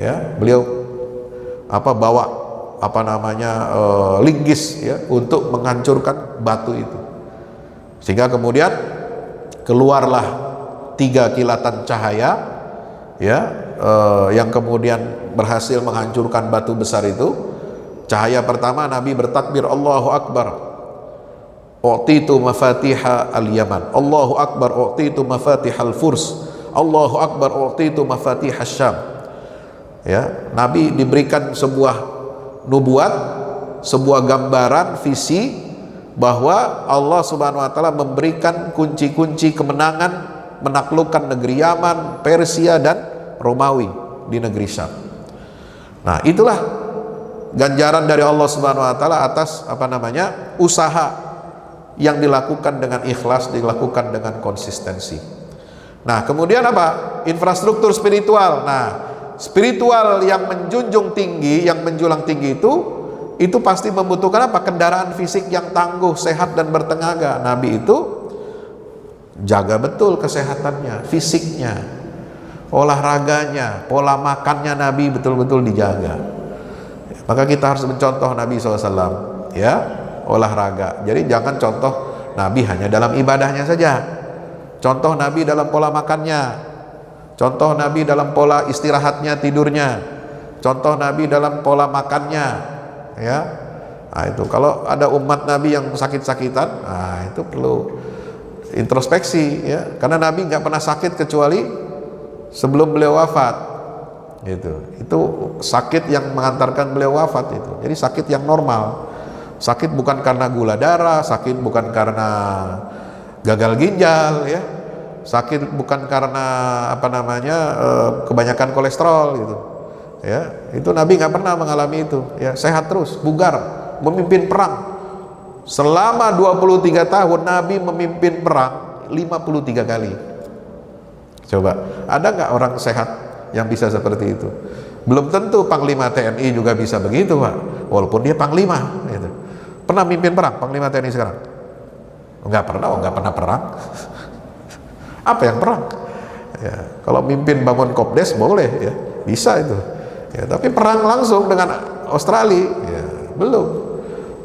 Speaker 1: Ya, beliau bawa linggis, ya, untuk menghancurkan batu itu, sehingga kemudian keluarlah 3 kilatan cahaya, ya, yang kemudian berhasil menghancurkan batu besar itu. Cahaya pertama, Nabi bertakbir Allahu Akbar, u'titu mafatiha al-Yaman, Allahu Akbar u'titu mafatihal Furs, Allahu Akbar u'titu mafatihas Syam. Ya, Nabi diberikan sebuah nubuat, sebuah gambaran visi bahwa Allah Subhanahu wa Ta'ala memberikan kunci-kunci kemenangan menaklukkan negeri Yaman, Persia dan Romawi di negeri Syam. Nah, itulah ganjaran dari Allah Subhanahu wa Ta'ala atas usaha yang dilakukan dengan ikhlas, dilakukan dengan konsistensi. Nah, kemudian infrastruktur spiritual. Nah, spiritual yang menjunjung tinggi, yang menjulang tinggi itu pasti membutuhkan apa? Kendaraan fisik yang tangguh, sehat dan bertenaga. Nabi itu jaga betul kesehatannya, fisiknya, olahraganya, pola makannya Nabi betul-betul dijaga. Maka kita harus mencontoh Nabi SAW, ya, olahraga. Jadi jangan contoh Nabi hanya dalam ibadahnya saja. Contoh Nabi dalam pola makannya, contoh Nabi dalam pola istirahatnya, tidurnya, contoh Nabi dalam pola makannya, ya. Nah, itu kalau ada umat Nabi yang sakit-sakitan, nah itu perlu introspeksi, ya, karena Nabi nggak pernah sakit kecuali sebelum beliau wafat, gitu. Itu sakit yang mengantarkan beliau wafat itu. Jadi sakit yang normal. Sakit bukan karena gula darah, sakit bukan karena gagal ginjal, ya. Sakit bukan karena apa namanya kebanyakan kolesterol, gitu, ya. Itu Nabi nggak pernah mengalami itu, ya. Sehat terus, bugar, memimpin perang selama 23 tahun. Nabi memimpin perang 53 kali. Coba, ada nggak orang sehat yang bisa seperti itu? Belum tentu Panglima TNI juga bisa begitu, Pak, walaupun dia Panglima, gitu. Pernah mimpin perang Panglima TNI sekarang? Nggak pernah perang. Apa yang perang? Ya, kalau mimpin bangun Kopdes boleh, ya, bisa itu. Ya, tapi perang langsung dengan Australia, ya, belum.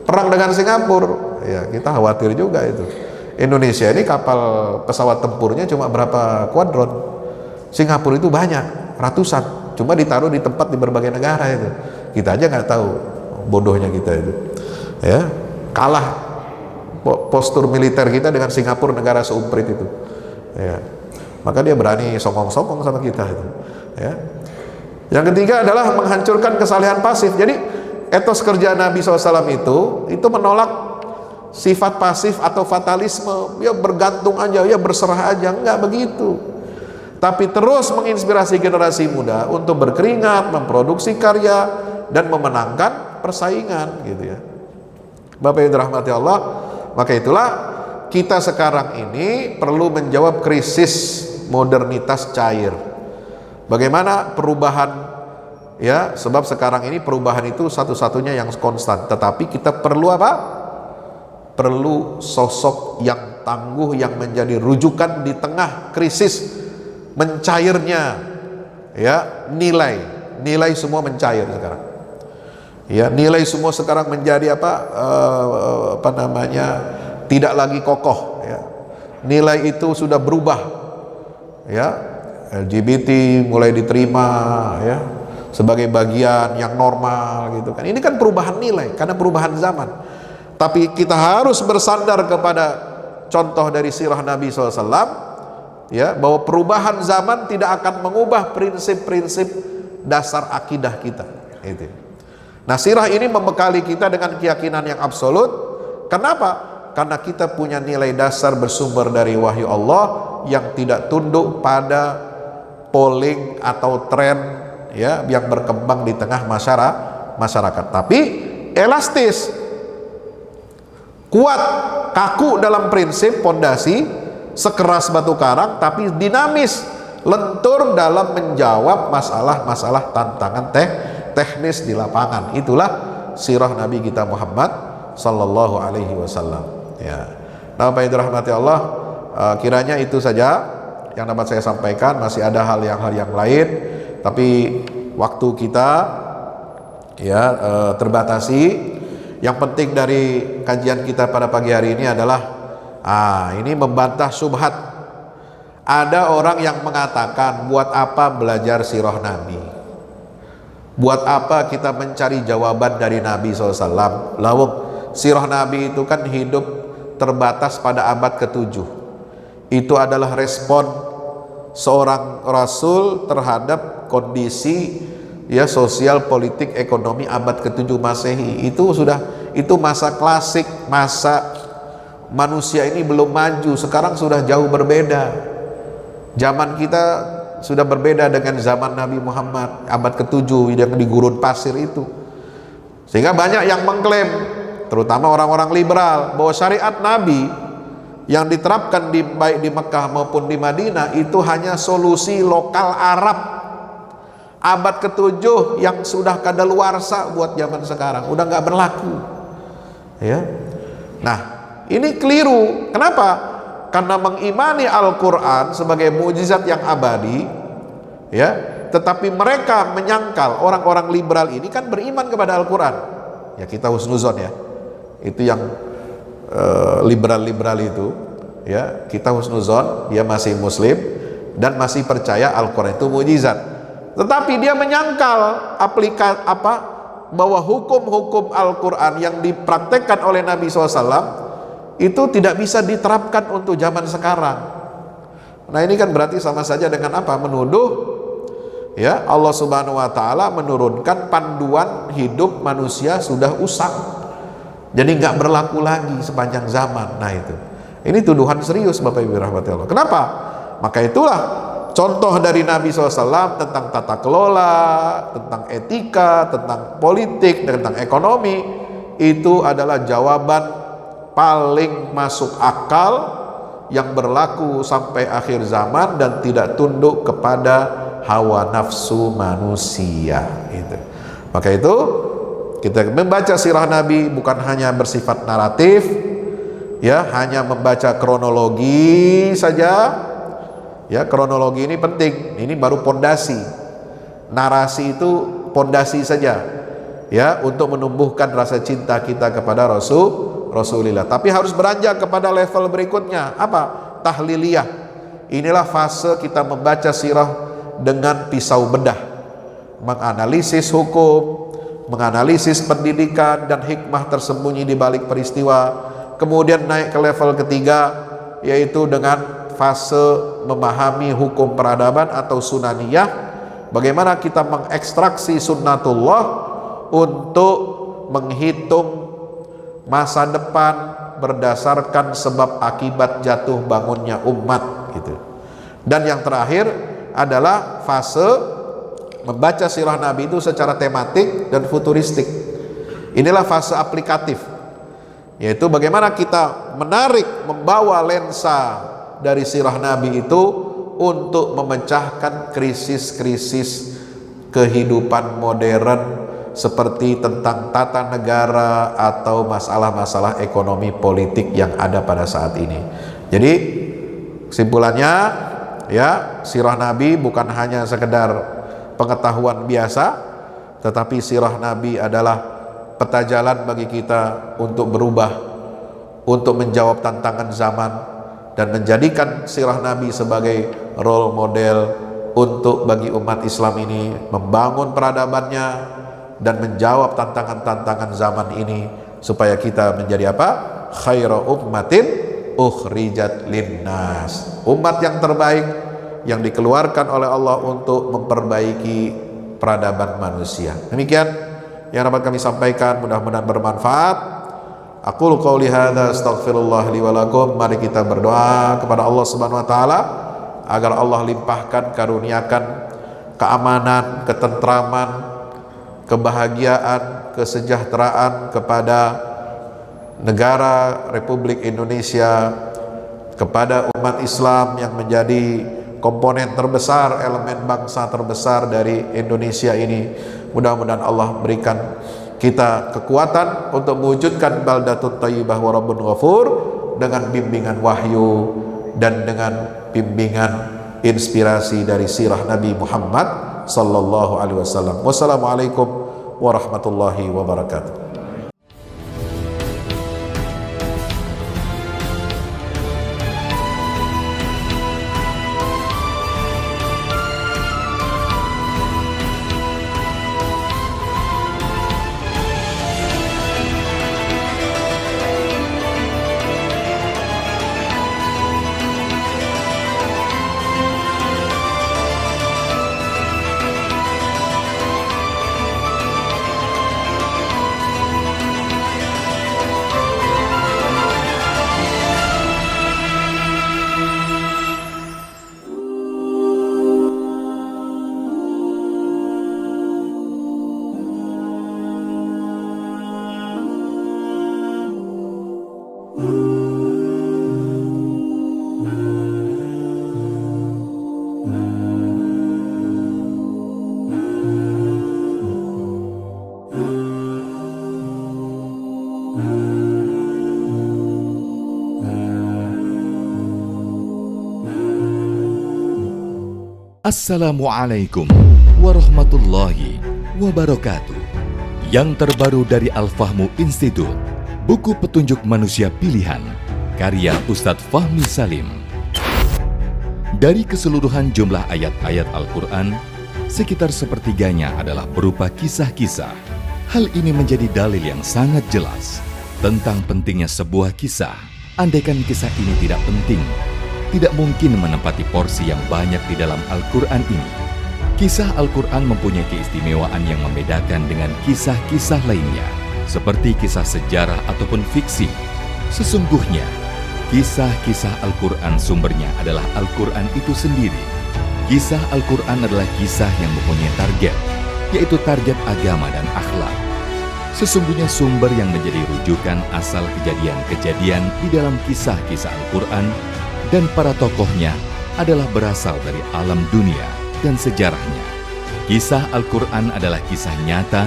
Speaker 1: Perang dengan Singapura, ya, kita khawatir juga itu. Indonesia ini kapal pesawat tempurnya cuma berapa kuadron? Singapura itu banyak, ratusan, cuma ditaruh di tempat di berbagai negara itu. Kita aja nggak tahu, bodohnya kita itu. Ya, kalah postur militer kita dengan Singapura, negara seumprit itu. Ya, maka dia berani songong-songong sama kita itu, ya. Yang ketiga adalah menghancurkan kesalehan pasif. Jadi etos kerja Nabi SAW itu menolak sifat pasif atau fatalisme, ya bergantung aja, ya berserah aja, enggak begitu. Tapi terus menginspirasi generasi muda untuk berkeringat, memproduksi karya dan memenangkan persaingan, gitu, ya. Bapak yang dirahmati Allah, maka itulah kita sekarang ini perlu menjawab krisis modernitas cair. Bagaimana perubahan, ya, sebab sekarang ini perubahan itu satu-satunya yang konstan. Tetapi kita perlu apa? Perlu sosok yang tangguh yang menjadi rujukan di tengah krisis mencairnya, ya, nilai semua mencair sekarang. Ya, nilai semua sekarang menjadi apa namanya? Tidak lagi kokoh, ya. Nilai itu sudah berubah, ya. LGBT mulai diterima, ya, sebagai bagian yang normal, gitu kan. Ini kan perubahan nilai karena perubahan zaman. Tapi kita harus bersandar kepada contoh dari sirah Nabi SAW, ya, bahwa perubahan zaman tidak akan mengubah prinsip-prinsip dasar akidah kita. Itu. Nah, sirah ini membekali kita dengan keyakinan yang absolut. Kenapa? Karena kita punya nilai dasar bersumber dari wahyu Allah yang tidak tunduk pada polling atau tren, ya, yang berkembang di tengah masyarakat. Tapi elastis, kuat, kaku dalam prinsip pondasi, sekeras batu karang, tapi dinamis, lentur dalam menjawab masalah-masalah tantangan teknis di lapangan. Itulah sirah Nabi kita Muhammad sallallahu alaihi wasallam. Ya. Nah, Bapak yang dirahmati Allah, kiranya itu saja yang dapat saya sampaikan. Masih ada hal yang lain, tapi waktu kita, ya, terbatasi. Yang penting dari kajian kita pada pagi hari ini adalah ini membantah syubhat. Ada orang yang mengatakan, buat apa belajar sirah Nabi? Buat apa kita mencari jawaban dari Nabi SAW? Lawang sirah Nabi itu kan hidup terbatas pada abad ke-7. Itu adalah respon seorang rasul terhadap kondisi, ya, sosial, politik, ekonomi abad ke-7 Masehi. Itu masa klasik, masa manusia ini belum maju. Sekarang sudah jauh berbeda. Zaman kita sudah berbeda dengan zaman Nabi Muhammad abad ke-7 yang di gurun pasir itu. Sehingga banyak yang mengklaim, terutama orang-orang liberal, bahwa syariat Nabi yang diterapkan baik di Mekah maupun di Madinah itu hanya solusi lokal Arab. abad ke-7 yang sudah kadaluarsa buat zaman sekarang, udah nggak berlaku. Ya. Nah, ini keliru. Kenapa? Karena mengimani Al-Quran sebagai mukjizat yang abadi, ya. Tetapi mereka menyangkal, orang-orang liberal ini kan beriman kepada Al-Quran. Ya, kita husnuzon ya. Itu yang liberal-liberal itu, ya, kita husnuzon, dia masih muslim dan masih percaya Al-Quran itu mukjizat. Tetapi dia menyangkal bahwa hukum-hukum Al-Quran yang dipraktekkan oleh Nabi SAW itu tidak bisa diterapkan untuk zaman sekarang. Nah, ini kan berarti sama saja dengan apa? Menuduh, ya, Allah Subhanahu wa taala menurunkan panduan hidup manusia sudah usang, jadi nggak berlaku lagi sepanjang zaman. Nah, ini tuduhan serius Bapak Ibu rahmati Allah. Kenapa? Maka itulah contoh dari Nabi SAW tentang tata kelola, tentang etika, tentang politik, tentang ekonomi, itu adalah jawaban paling masuk akal yang berlaku sampai akhir zaman dan tidak tunduk kepada hawa nafsu manusia. Maka itu kita membaca sirah Nabi bukan hanya bersifat naratif, ya, hanya membaca kronologi saja. Ya, kronologi ini penting. Ini baru pondasi. Narasi itu pondasi saja, ya, untuk menumbuhkan rasa cinta kita kepada Rasulullah. Tapi harus beranjak kepada level berikutnya. Apa? Tahliliyah. Inilah fase kita membaca sirah dengan pisau bedah, menganalisis hukum, menganalisis pendidikan dan hikmah tersembunyi di balik peristiwa. Kemudian naik ke level ketiga, yaitu dengan fase memahami hukum peradaban atau sunaniyah, bagaimana kita mengekstraksi sunnatullah untuk menghitung masa depan berdasarkan sebab akibat jatuh bangunnya umat, gitu. Dan yang terakhir adalah fase membaca sirah Nabi itu secara tematik dan futuristik. Inilah fase aplikatif, yaitu bagaimana kita membawa lensa dari sirah Nabi itu untuk memecahkan krisis-krisis kehidupan modern seperti tentang tata negara atau masalah-masalah ekonomi politik yang ada pada saat ini. Jadi kesimpulannya, ya, sirah Nabi bukan hanya sekedar pengetahuan biasa, tetapi sirah Nabi adalah peta jalan bagi kita untuk berubah, untuk menjawab tantangan zaman, dan menjadikan sirah Nabi sebagai role model untuk bagi umat Islam ini membangun peradabannya dan menjawab tantangan-tantangan zaman ini, supaya kita menjadi apa? Khairu ummatin ukhrijat linnas, umat yang terbaik yang dikeluarkan oleh Allah untuk memperbaiki peradaban manusia. Demikian yang dapat kami sampaikan, mudah-mudahan bermanfaat. Aqulu qouli hadza astaghfirullah li wa lakum. Mari kita berdoa kepada Allah Subhanahu wa taala agar Allah limpahkan, karuniakan keamanan, ketentraman, kebahagiaan, kesejahteraan kepada negara Republik Indonesia, kepada umat Islam yang menjadi komponen terbesar, elemen bangsa terbesar dari Indonesia ini. Mudah-mudahan Allah berikan kita kekuatan untuk mewujudkan baldatun thayyibah wa rabbun ghafur dengan bimbingan wahyu dan dengan bimbingan inspirasi dari sirah Nabi Muhammad sallallahu alaihi wasallam. Wassalamualaikum warahmatullahi wabarakatuh.
Speaker 2: Assalamualaikum warahmatullahi wabarakatuh. Yang terbaru dari Al-Fahmu Institute, buku petunjuk manusia pilihan, karya Ustadz Fahmi Salim. Dari keseluruhan jumlah ayat-ayat Al-Quran, sekitar sepertiganya adalah berupa kisah-kisah. Hal ini menjadi dalil yang sangat jelas tentang pentingnya sebuah kisah. Andaikan kisah ini tidak penting, tidak mungkin menempati porsi yang banyak di dalam Al-Quran ini. Kisah Al-Quran mempunyai keistimewaan yang membedakan dengan kisah-kisah lainnya, seperti kisah sejarah ataupun fiksi. Sesungguhnya, kisah-kisah Al-Quran sumbernya adalah Al-Quran itu sendiri. Kisah Al-Quran adalah kisah yang mempunyai target, yaitu target agama dan akhlak. Sesungguhnya sumber yang menjadi rujukan asal kejadian-kejadian di dalam kisah-kisah Al-Quran dan para tokohnya adalah berasal dari alam dunia dan sejarahnya. Kisah Al-Quran adalah kisah nyata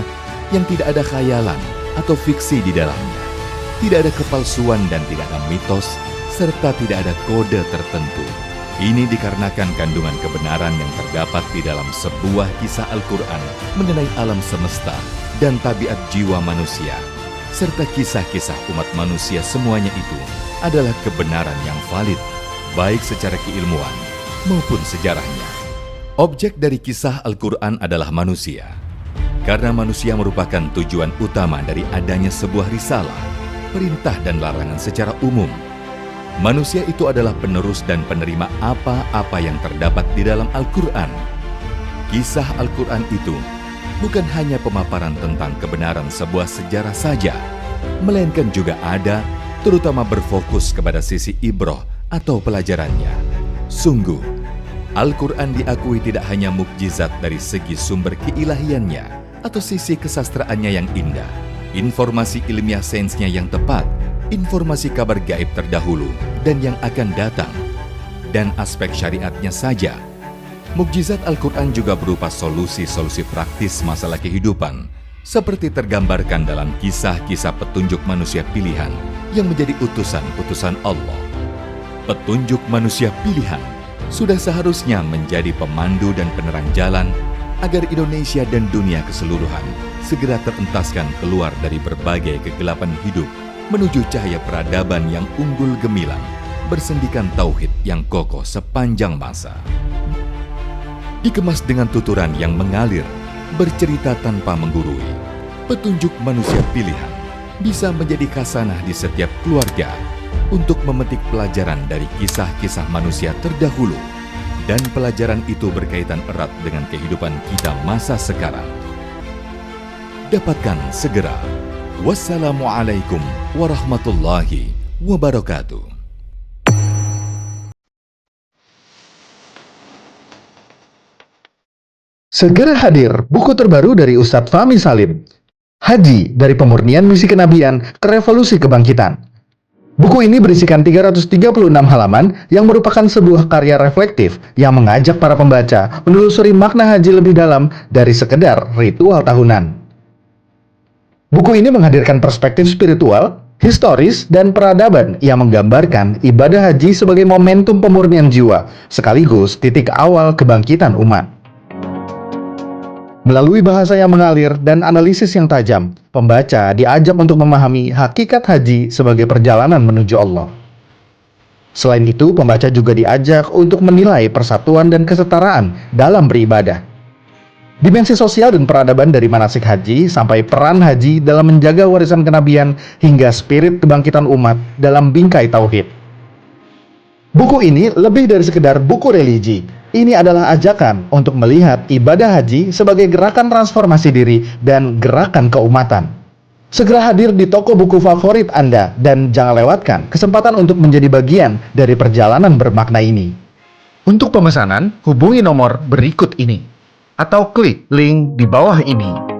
Speaker 2: yang tidak ada khayalan atau fiksi di dalamnya. Tidak ada kepalsuan dan tidak ada mitos, serta tidak ada kode tertentu. Ini dikarenakan kandungan kebenaran yang terdapat di dalam sebuah kisah Al-Quran mengenai alam semesta dan tabiat jiwa manusia, serta kisah-kisah umat manusia semuanya itu adalah kebenaran yang valid, baik secara keilmuan maupun sejarahnya. Objek dari kisah Al-Quran adalah manusia. Karena manusia merupakan tujuan utama dari adanya sebuah risalah, perintah dan larangan secara umum. Manusia itu adalah penerus dan penerima apa-apa yang terdapat di dalam Al-Quran. Kisah Al-Quran itu bukan hanya pemaparan tentang kebenaran sebuah sejarah saja, melainkan juga ada, terutama berfokus kepada sisi ibrah atau pelajarannya. Sungguh, Al-Quran diakui tidak hanya mukjizat dari segi sumber keilahiannya atau sisi kesastraannya yang indah, informasi ilmiah sainsnya yang tepat, informasi kabar gaib terdahulu dan yang akan datang, dan aspek syariatnya saja. Mukjizat Al-Quran juga berupa solusi-solusi praktis masalah kehidupan, seperti tergambarkan dalam kisah-kisah petunjuk manusia pilihan yang menjadi utusan-utusan Allah. Petunjuk manusia pilihan sudah seharusnya menjadi pemandu dan penerang jalan agar Indonesia dan dunia keseluruhan segera terentaskan keluar dari berbagai kegelapan hidup menuju cahaya peradaban yang unggul gemilang, bersendikan tauhid yang kokoh sepanjang masa. Dikemas dengan tuturan yang mengalir, bercerita tanpa menggurui, petunjuk manusia pilihan bisa menjadi khasanah di setiap keluarga untuk memetik pelajaran dari kisah-kisah manusia terdahulu, dan pelajaran itu berkaitan erat dengan kehidupan kita masa sekarang. Dapatkan segera. Wassalamualaikum warahmatullahi wabarakatuh.
Speaker 3: Segera hadir buku terbaru dari Ustadz Fahmi Salim, Haji dari Pemurnian Misi Kenabian ke Revolusi Kebangkitan. Buku ini berisikan 336 halaman yang merupakan sebuah karya reflektif yang mengajak para pembaca menelusuri makna haji lebih dalam dari sekedar ritual tahunan. Buku ini menghadirkan perspektif spiritual, historis, dan peradaban yang menggambarkan ibadah haji sebagai momentum pemurnian jiwa, sekaligus titik awal kebangkitan umat. Melalui bahasa yang mengalir dan analisis yang tajam, pembaca diajak untuk memahami hakikat haji sebagai perjalanan menuju Allah. Selain itu, pembaca juga diajak untuk menilai persatuan dan kesetaraan dalam beribadah. Dimensi sosial dan peradaban dari manasik haji sampai peran haji dalam menjaga warisan kenabian hingga spirit kebangkitan umat dalam bingkai tauhid. Buku ini lebih dari sekedar buku religi. Ini adalah ajakan untuk melihat ibadah haji sebagai gerakan transformasi diri dan gerakan keumatan. Segera hadir di toko buku favorit Anda dan jangan lewatkan kesempatan untuk menjadi bagian dari perjalanan bermakna ini. Untuk pemesanan, hubungi nomor berikut ini atau klik link di bawah ini.